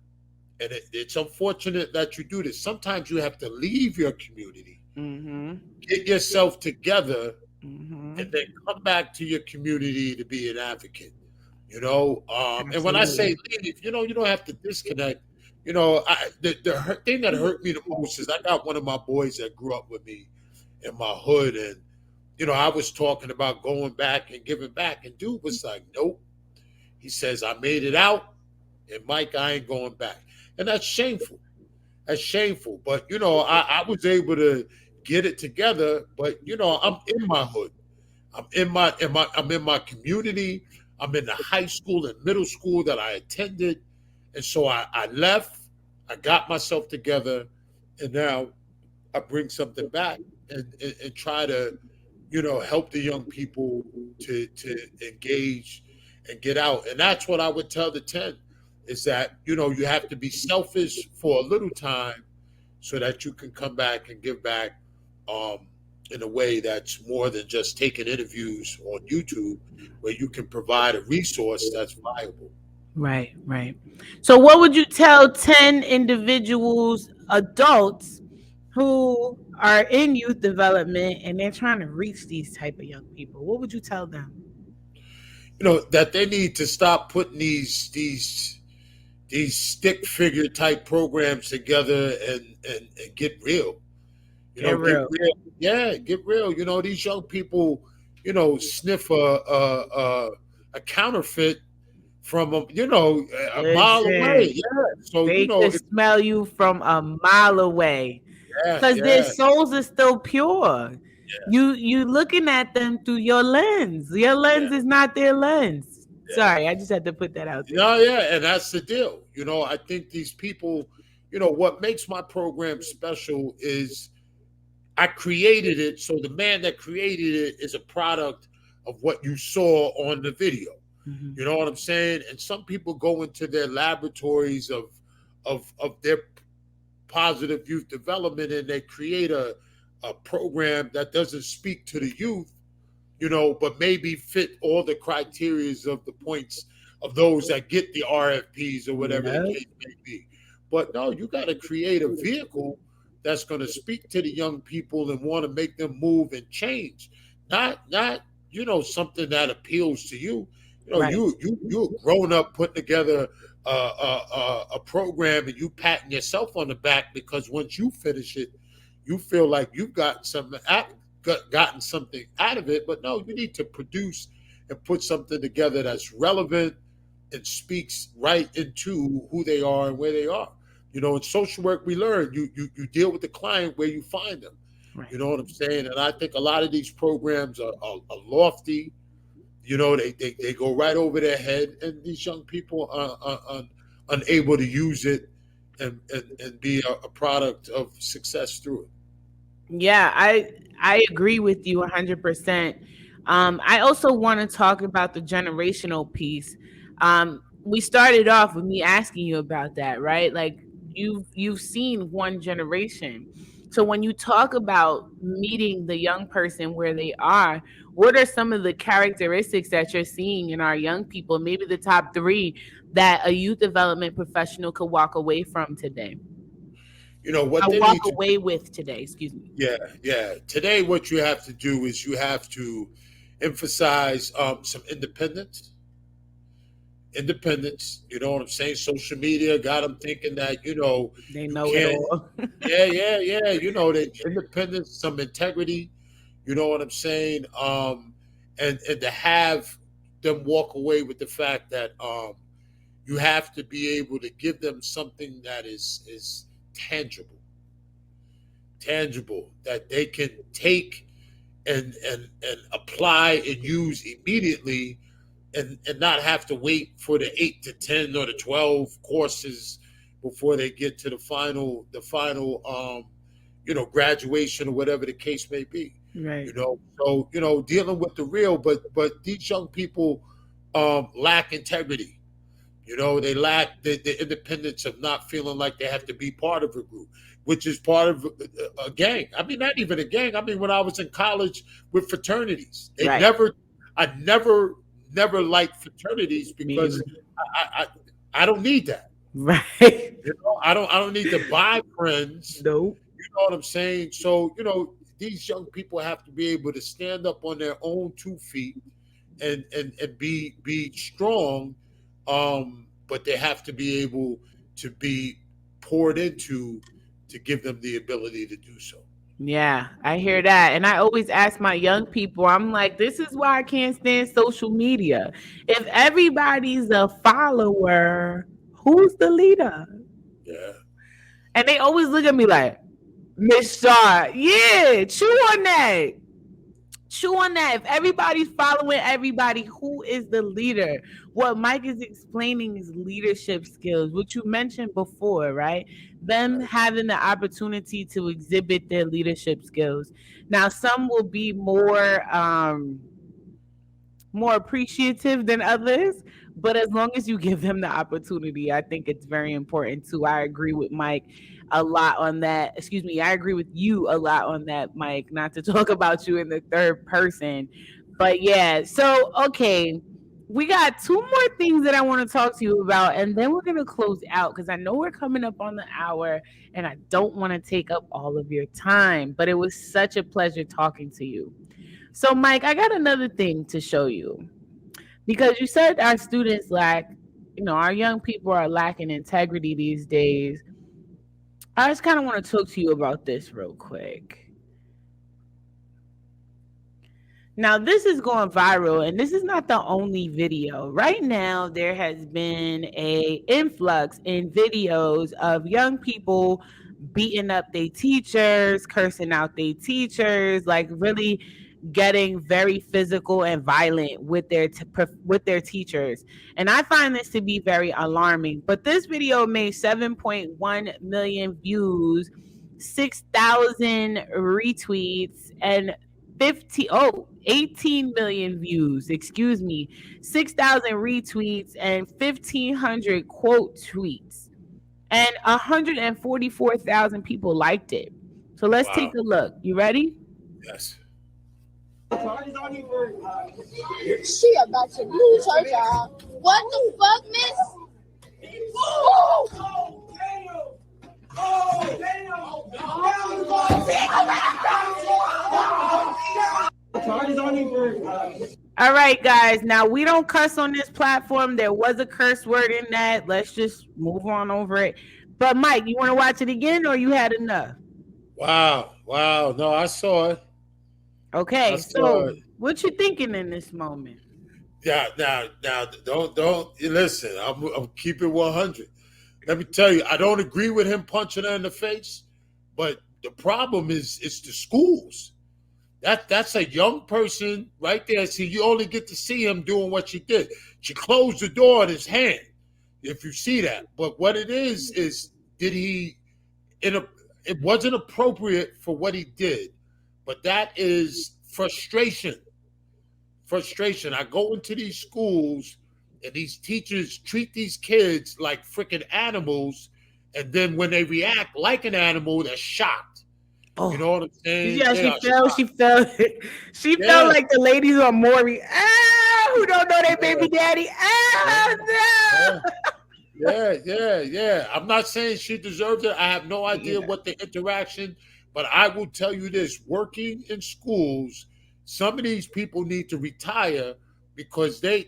B: and it's unfortunate that you do this, sometimes you have to leave your community
A: Mm-hmm.
B: Get yourself together,
A: Mm-hmm.
B: and then come back to your community to be an advocate. And when I say
A: Absolutely.
B: leave, you don't have to disconnect. The thing that hurt me the most is I got one of my boys that grew up with me in my hood, and I was talking about going back and giving back, and dude was like, "Nope." He says, "I made it out, and Mike, I ain't going back," and that's shameful. That's shameful. But I was able to get it together. But I'm in my hood. I'm in my community. I'm in the high school and middle school that I attended. And so I left, I got myself together, and now I bring something back and try to, help the young people to engage and get out. And that's what I would tell the 10 is that, you have to be selfish for a little time so that you can come back and give back um, in a way that's more than just taking interviews on YouTube, where you can provide a resource that's viable.
A: Right, right. So what would you tell 10 individuals, adults who are in youth development and they're trying to reach these type of young people? What would you tell them?
B: That they need to stop putting these stick figure type programs together and get real.
A: Get
B: Get
A: real.
B: real. Yeah, get real. These young people, sniff a counterfeit from a mile away.
A: Listen,
B: Yeah. So
A: they could smell you from a mile away
B: yeah,
A: because their
B: yeah,
A: souls are still pure.
B: yeah,
A: You looking at them through your lens. Your
B: yeah,
A: lens is not their lens.
B: yeah.
A: Sorry, I just had to put that out there.
B: Yeah, yeah, and that's the deal. I think these people, what makes my program special is I created it, so the man that created it is a product of what you saw on the video.
A: Mhm.
B: You know what I'm saying? And some people go into their laboratories of their positive youth development, and they create a program that doesn't speak to the youth, but maybe fit all the criterias of the points of those that get the RFPs or whatever the
A: Yep.
B: case may be. But no, you got to create a vehicle that's going to speak to the young people and want to make them move and change. Not something that appeals to you.
A: Right.
B: You're grown up putting together a program, and you patting yourself on the back because once you finish it, you feel like you've gotten something out of it. But no, you need to produce and put something together that's relevant and speaks right into who they are and where they are. In social work, we learn you deal with the client where you find them.
A: Right.
B: You know what I'm saying? And I think a lot of these programs are lofty. They go right over their head, and these young people are unable to use it and be a product of success through it.
A: Yeah, I agree with you 100%. I also want to talk about the generational piece. We started off with me asking you about that, right? Like you've seen one generation. So when you talk about meeting the young person where they are, what are some of the characteristics that you're seeing in our young people? Maybe the top three that a youth development professional could walk away from today.
B: What they
A: Walk
B: need to do.
A: away with today, excuse me.
B: Yeah, yeah. Today, what you have to do is you have to emphasize some independence. Independence. You know what I'm saying? Social media got them thinking that
A: They
B: you
A: know it
B: can't.
A: all.
B: Yeah, yeah, yeah. The independence, some integrity. You know what I'm saying? And to have them walk away with the fact that you have to be able to give them something that is tangible that they can take and apply and use immediately, and not have to wait for the 8 to 10 or the 12 courses before they get to the final graduation or whatever the case may be.
A: Right.
B: So dealing with the real, but these young people lack integrity. They lack the independence of not feeling like they have to be part of a group, which is part of a gang. I mean, not even a gang. I mean, when I was in college with fraternities,
A: Right.
B: I never liked fraternities
A: Me
B: because
A: either.
B: I, I don't need that.
A: Right.
B: I don't need to buy friends.
A: Nope.
B: You know what I'm saying? So, these young people have to be able to stand up on their own 2 feet and be strong, but they have to be able to be poured into to give them the ability to do so.
A: Yeah, I hear that. And I always ask my young people, I'm like, this is why I can't stand social media. If everybody's a follower, who's the leader?
B: Yeah.
A: And they always look at me like, Miss Shaw, yeah, chew on that. Chew on that. If everybody's following everybody, who is the leader? What Mike is explaining is leadership skills, which you mentioned before, right? Them
B: Right.
A: having the opportunity to exhibit their leadership skills. Now, some will be more appreciative than others, but as long as you give them the opportunity, I think it's very important too. I agree with Mike a lot on that. Excuse me, I agree with you a lot on that, Mike, not to talk about you in the third person. But yeah, so okay, we got two more things that I want to talk to you about, and then we're going to close out because I know we're coming up on the hour and I don't want to take up all of your time, but it was such a pleasure talking to you. So, Mike, I got another thing to show you because you said our students lack, our young people are lacking integrity these days. I just kind of want to talk to you about this real quick. Now, this is going viral, and this is not the only video. Right now, there has been a influx in videos of young people beating up their teachers, cursing out their teachers, like really getting very physical and violent with their teachers. And I find this to be very alarming. But this video made 7.1 million views, 6,000 retweets, and 18 million views, excuse me, 6,000 retweets and 1,500 quote tweets, and 144,000 people liked it. So let's take
B: Wow.
A: a look. You ready?
B: Yes.
E: She about to lose her job. What the fuck, miss?
A: All right, guys. Now we don't cuss on this platform. There was a curse word in that. Let's just move on over it. But Mike, you want to watch it again, or you had enough?
B: Wow. Wow. No, I saw it. I
A: Okay.
B: saw
A: So
B: it.
A: what you thinking in this moment?
B: Yeah. Now, don't listen. I'm keeping 100. Let me tell you, I don't agree with him punching her in the face, but the problem is it's the schools. That's a young person right there. See, you only get to see him doing what she did. She closed the door in his hand. If you see that, but what it is did he? It wasn't appropriate for what he did, but that is frustration. Frustration. I go into these schools and these teachers treat these kids like freaking animals, and then when they react like an animal, they're shocked.
A: Oh,
B: You know what I'm saying?
A: yeah,
B: They
A: she
B: are
A: felt. She
B: shocked.
A: felt. She felt
B: Yeah,
A: like the ladies on Maury. Ah, who don't know their
B: yeah,
A: baby daddy?
B: yeah,
A: Ah,
B: yeah.
A: no.
B: Yeah. I'm not saying she deserves it. I have no
A: Me
B: idea
A: either.
B: what the interaction, but I will tell you this: working in schools, some of these people need to retire because they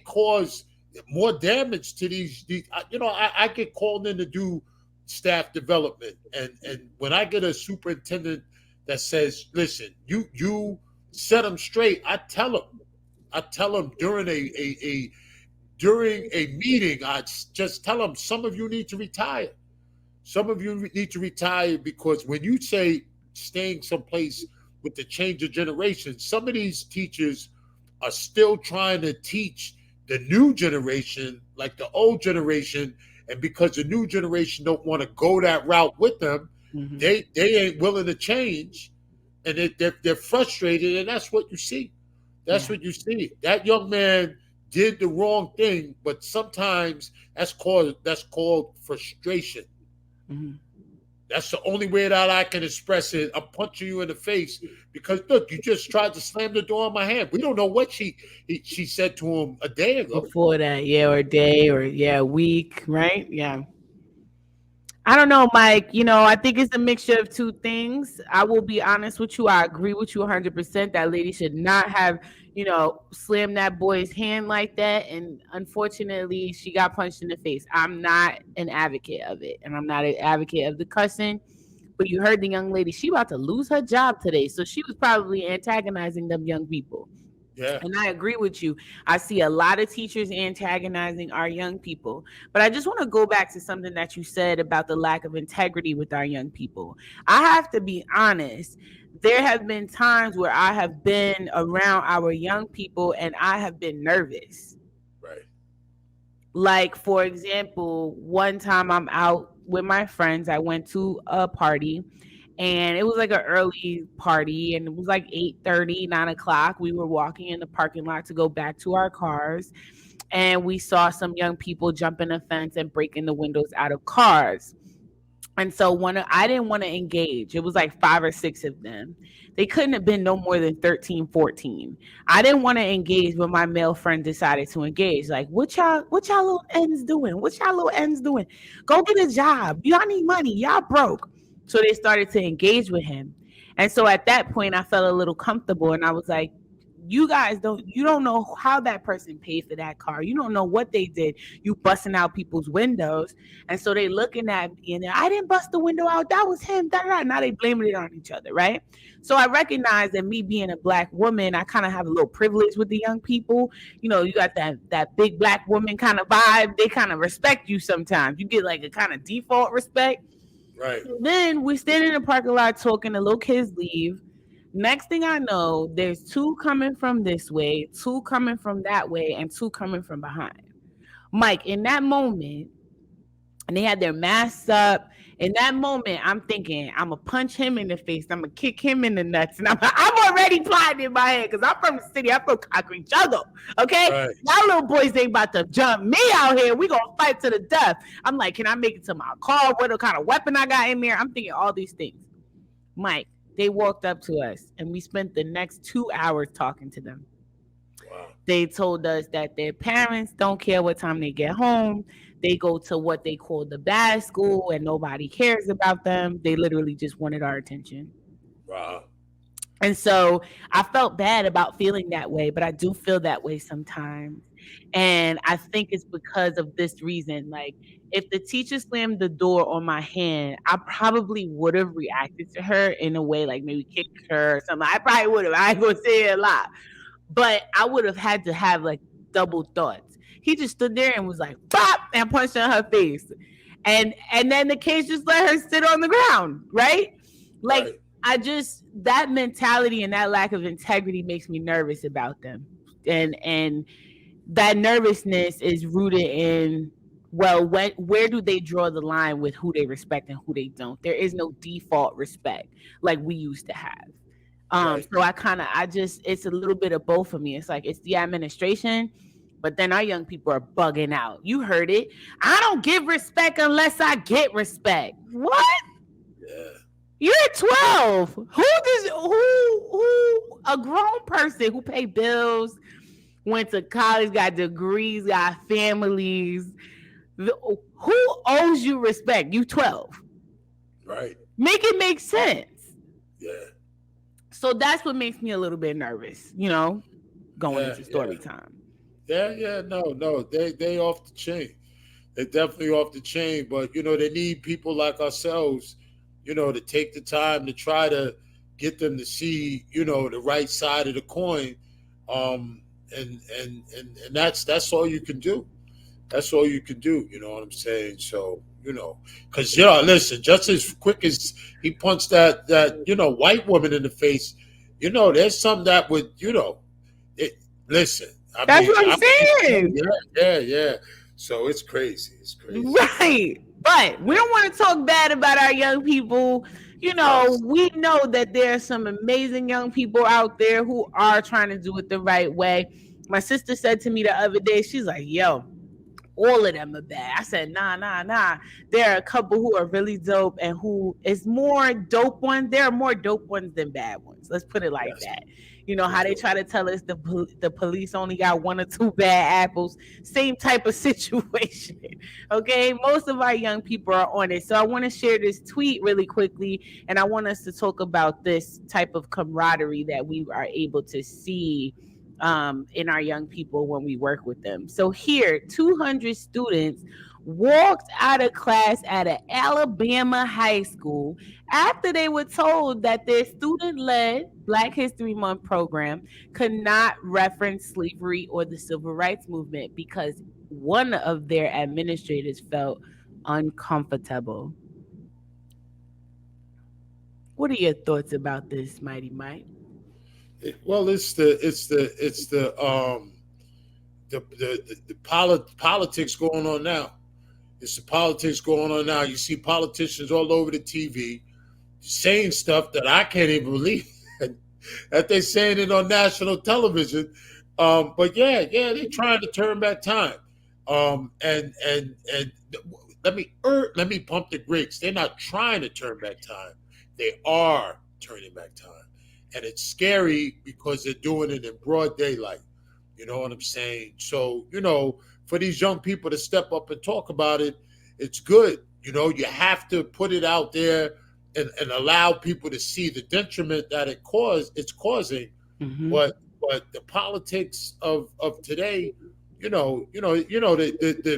B: cause more damage to these. I get called in to do staff development, and when I get a superintendent that says, "Listen, you set them straight," I tell them during a meeting, I just tell them some of you need to retire. Some of you need to retire because when you say staying someplace with the change of generation, some of these teachers are still trying to teach the new generation like the old generation, and because the new generation don't want to go that route with them,
A: Mhm.
B: they ain't willing to change, and they're frustrated, and that's what you see. That's
A: Yeah.
B: what you see. That young man did the wrong thing, but sometimes that's called frustration.
A: Mhm.
B: That's the only way that I can express it. I'm punching you in the face because look, you just tried to slam the door on my hand. We don't know what she said to him a day ago.
A: Before that, yeah, or a day, or yeah, a week, right? Yeah. I don't know, Mike. I think it's a mixture of two things. I will be honest with you. I agree with you 100%. That lady should not have, slammed that boy's hand like that. And unfortunately, she got punched in the face. I'm not an advocate of it, and I'm not an advocate of the cussing. But you heard the young lady, she about to lose her job today. So she was probably antagonizing them young people.
B: Yeah.
A: And I agree with you. I see a lot of teachers antagonizing our young people. But I just want to go back to something that you said about the lack of integrity with our young people. I have to be honest. There have been times where I have been around our young people and I have been nervous.
B: Right.
A: Like, for example, one time I'm out with my friends. I went to a party and it was like an early party and it was like 8:30, 9 o'clock. We were walking in the parking lot to go back to our cars and we saw some young people jumping a fence and breaking the windows out of cars. And so I didn't want to engage. It was like 5 or 6 of them. They couldn't have been no more than 13, 14. I didn't want to engage, but my male friend decided to engage. Like, what y'all little ends doing? What y'all little ends doing? Go get a job. Y'all need money. Y'all broke. So they started to engage with him. And so at that point, I felt a little comfortable and I was like, you don't know how that person paid for that car. You don't know what they did. You busting out people's windows. And so they looking at me and I didn't bust the window out. That was him. Now they blaming it on each other, right? So I recognize that me being a Black woman, I kind of have a little privilege with the young people. You got that big Black woman kind of vibe. They kind of respect you sometimes. You get like a kind of default respect.
B: Right.
A: Then we stand in the parking lot talking. The little kids leave. Next thing I know, there's 2 coming from this way, 2 coming from that way, and 2 coming from behind. Mike, in that moment, and they had their masks up. In that moment, I'm thinking, I'm going to punch him in the face. I'm going to kick him in the nuts. And I'm already plotting in my head because I'm from the city. I'm from Concrete Jungle. Okay?
B: Right.
A: Y'all little boys ain't about to jump me out here. We going to fight to the death. I'm like, can I make it to my car? What kind of weapon I got in there? I'm thinking all these things. Mike, they walked up to us and we spent the next 2 hours talking to them.
B: Wow.
A: They told us that their parents don't care what time they get home. They go to what they call the bad school and nobody cares about them. They literally just wanted our attention.
B: Wow.
A: And so I felt bad about feeling that way, but I do feel that way sometimes. And I think it's because of this reason. Like, if the teacher slammed the door on my hand, I probably would have reacted to her in a way like maybe kick her or something. I probably would have. I ain't gonna say it a lot. But I would have had to have like double thoughts. He just stood there and was like, "Bop!" and punched in her face. And then the kids just let her sit on the ground, right? Like,
B: Right.
A: That mentality and that lack of integrity makes me nervous about them. And that nervousness is rooted in, well, where do they draw the line with who they respect and who they don't? There is no default respect like we used to have.
B: Right.
A: So it's a little bit of both of me. It's like, it's the administration, but then our young people are bugging out. You heard it. I don't give respect unless I get respect. What?
B: Yeah.
A: You're 12. Who a grown person who pay bills, went to college, got degrees, got families. Who owes you respect? You 12.
B: Right.
A: Make it make sense.
B: Yeah.
A: So that's what makes me a little bit nervous, going into story time.
B: Yeah. No. They off the chain. They're definitely off the chain. But they need people like ourselves, to take the time to try to get them to see, the right side of the coin. And that's all you can do. That's all you can do. You know what I'm saying? So, because listen, just as quick as he punched that white woman in the face, there's something that would, listen.
A: That's what I'm saying.
B: Yeah. So it's crazy. It's crazy.
A: Right. But we don't want to talk bad about our young people. We know that there are some amazing young people out there who are trying to do it the right way. My sister said to me the other day, she's like, yo, all of them are bad. I said, nah. There are a couple who are really dope and who is more dope ones. There are more dope ones than bad ones. Let's put it like
B: Yes,
A: that. You know
B: for
A: how they
B: sure.
A: try to tell us the police only got one or two bad apples. Same type of situation. Okay, most of our young people are on it. So I want to share this tweet really quickly, and I want us to talk about this type of camaraderie that we are able to see in our young people when we work with them. So here, 200 students walked out of class at an Alabama high school after they were told that their student-led Black History Month program could not reference slavery or the civil rights movement because one of their administrators felt uncomfortable. What are your thoughts about this, Mighty Mike?
B: Well, it's the politics going on now. It's the politics going on now. You see politicians all over the TV saying stuff that I can't even believe that they're saying it on national television. But yeah, they're trying to turn back time. And let me pump the brakes. They're not trying to turn back time. They are turning back time, and it's scary because they're doing it in broad daylight. You know what I'm saying? So for these young people to step up and talk about it, it's good. You have to put it out there and allow people to see the detriment that it's causing.
A: Mm-hmm.
B: But the politics of today, the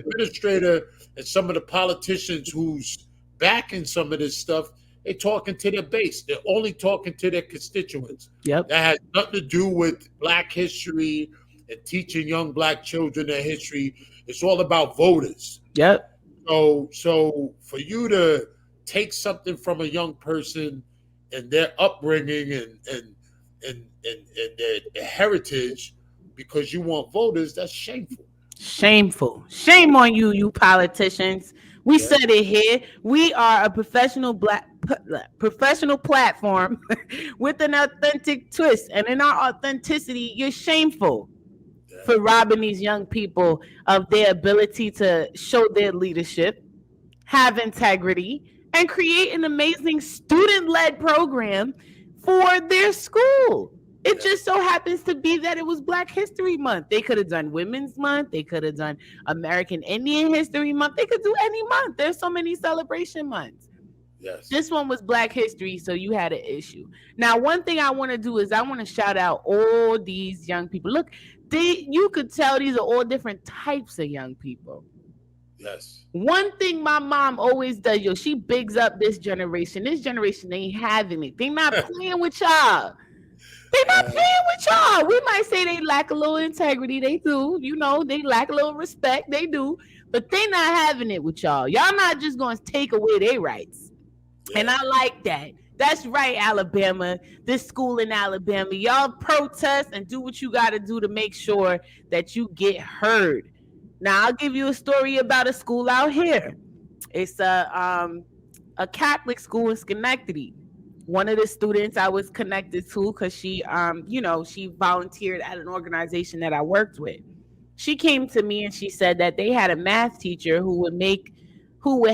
B: administrator and some of the politicians who's backing some of this stuff, they're talking to their base. They're only talking to their constituents.
A: Yep.
B: That has nothing to do with Black history and teaching young Black children their history. It's all about voters.
A: Yep.
B: So for you to take something from a young person and their upbringing and their heritage because you want voters, that's shameful.
A: Shameful. Shame on you, you politicians. We
B: Yeah.
A: said it here. We are a professional platform with an authentic twist. And in our authenticity, you're shameful for robbing these young people of their ability to show their leadership, have integrity, and create an amazing student-led program for their school. It just so happens to be that it was Black History Month. They could have done Women's Month. They could have done American Indian History Month. They could do any month. There's so many celebration months.
B: Yes.
A: This one was Black History, so you had an issue. Now, one thing I want to do is I want to shout out all these young people. Look, you could tell these are all different types of young people.
B: Yes.
A: One thing my mom always does, she bigs up this generation. This generation ain't having it. They not playing with y'all. They not playing with y'all. We might say they lack a little integrity. They do. They lack a little respect. They do. But they not having it with y'all. Y'all not just going to take away their rights. Yeah. And I like that. That's right, Alabama. This school in Alabama. Y'all protest and do what you got to do to make sure that you get heard. Now, I'll give you a story about a school out here. It's a Catholic school in Schenectady. One of the students I was connected to because she volunteered at an organization that I worked with. She came to me and she said that they had a math teacher who would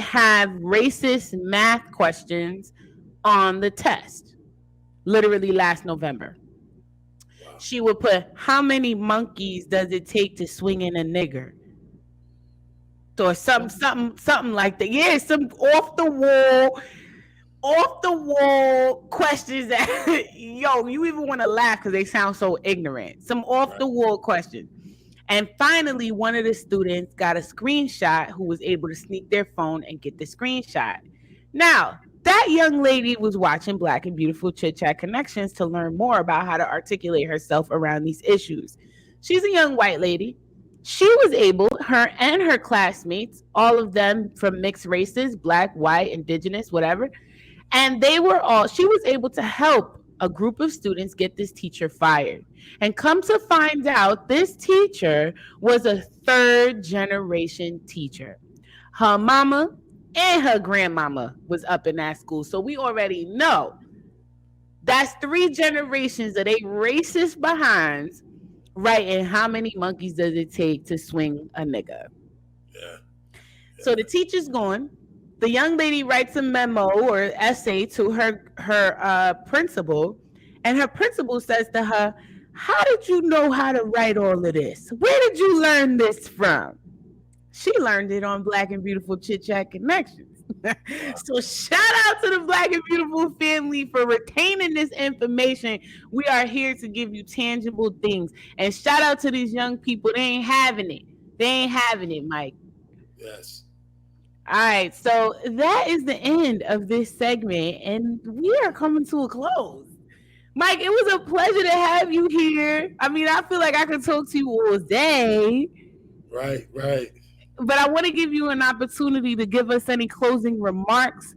A: have racist math questions on the test, literally last November. Wow. She would put, how many monkeys does it take to swing in a nigger? Or something like that. Yeah, some off the wall questions that you even want to laugh because they sound so ignorant. Some off the wall questions. And finally, one of the students got a screenshot who was able to sneak their phone and get the screenshot. Now, that young lady was watching Black and Beautiful Chit Chat Connections to learn more about how to articulate herself around these issues. She's a young white lady. She was able, her and her classmates, all of them from mixed races, Black, white, indigenous, whatever, and she was able to help a group of students get this teacher fired. And come to find out, this teacher was a third-generation teacher. Her mama and her grandmama was up in that school. So we already know that's 3 generations of they racist behinds. Right, and how many monkeys does it take to swing a nigga?
B: Yeah.
A: So the teacher's gone. The young lady writes a memo or essay to her principal, and her principal says to her, "How did you know how to write all of this? Where did you learn this from?" She learned it on Black and Beautiful Chit Chat Connections. So shout out to the Black and Beautiful family for retaining this information. We are here to give you tangible things. And shout out to these young people. They ain't having it. They ain't having it, Mike.
B: Yes.
A: All right. So that is the end of this segment. And we are coming to a close. Mike, it was a pleasure to have you here. I mean, I feel like I could talk to you all day.
B: Right, right.
A: But I want to give you an opportunity to give us any closing remarks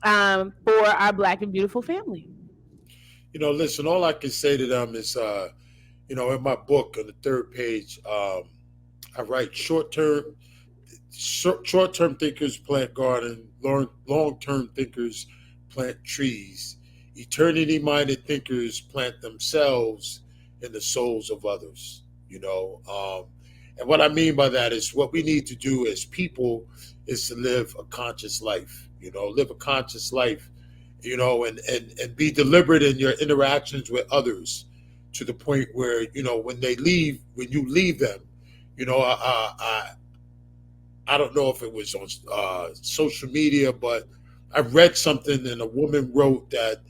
A: for our Black and Beautiful family.
B: Listen, all I can say to them is, in my book on the third page, I write short-term thinkers plant garden, long-term thinkers plant trees, eternity-minded thinkers plant themselves in the souls of others. And what I mean by that is what we need to do as people is to live a conscious life. Live a conscious life. And be deliberate in your interactions with others, to the point where when you leave them, I don't know if it was on social media, but I read something and a woman wrote that,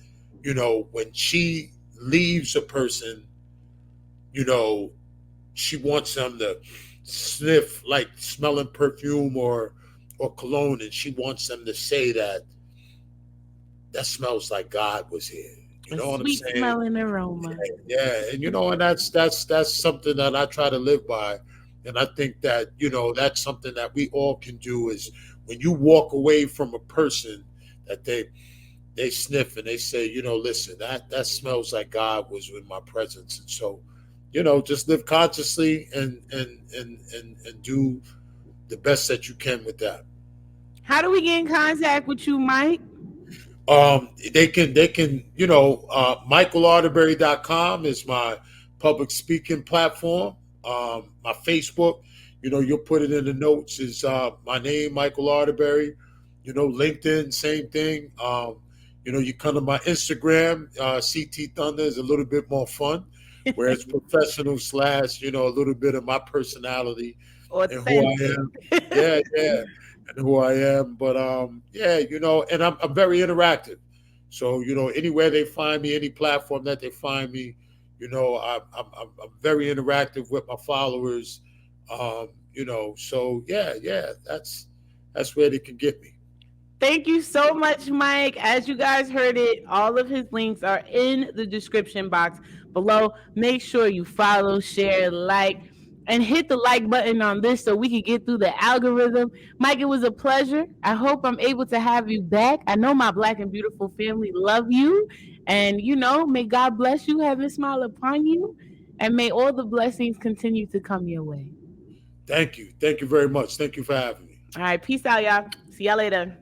B: when she leaves a person, she wants them to sniff like smelling perfume or cologne, and she wants them to say that smells like God was here. You know what I'm
A: Sweet
B: saying?
A: smelling aroma.
B: Yeah, and and that's something that I try to live by. And I think that, that's something that we all can do, is when you walk away from a person that they sniff and they say, listen, that smells like God was in my presence. And so, just live consciously and do the best that you can with that.
A: How do we get in contact with you, Mike?
B: They can michaelarterberry.com is my public speaking platform. My Facebook, you'll put it in the notes, is my name, Michael Arterberry. LinkedIn, same thing. You come to my Instagram, CTThunder is a little bit more fun, where it's professional / a little bit of my personality and who I am. Yeah, yeah. And who I am. But and I'm very interactive. So, anywhere they find me, any platform that they find me, I'm very interactive with my followers. So yeah, that's where they can get me.
A: Thank you so much, Mike. As you guys heard it, all of his links are in the description box below. Make sure you follow, share, like, and hit the like button on this so we can get through the algorithm. Mike, it was a pleasure. I hope I'm able to have you back. I know my Black and Beautiful family love you. And, may God bless you, have his smile upon you, and may all the blessings continue to come your way.
B: Thank you. Thank you very much. Thank you for having me.
A: All right. Peace out, y'all. See y'all later.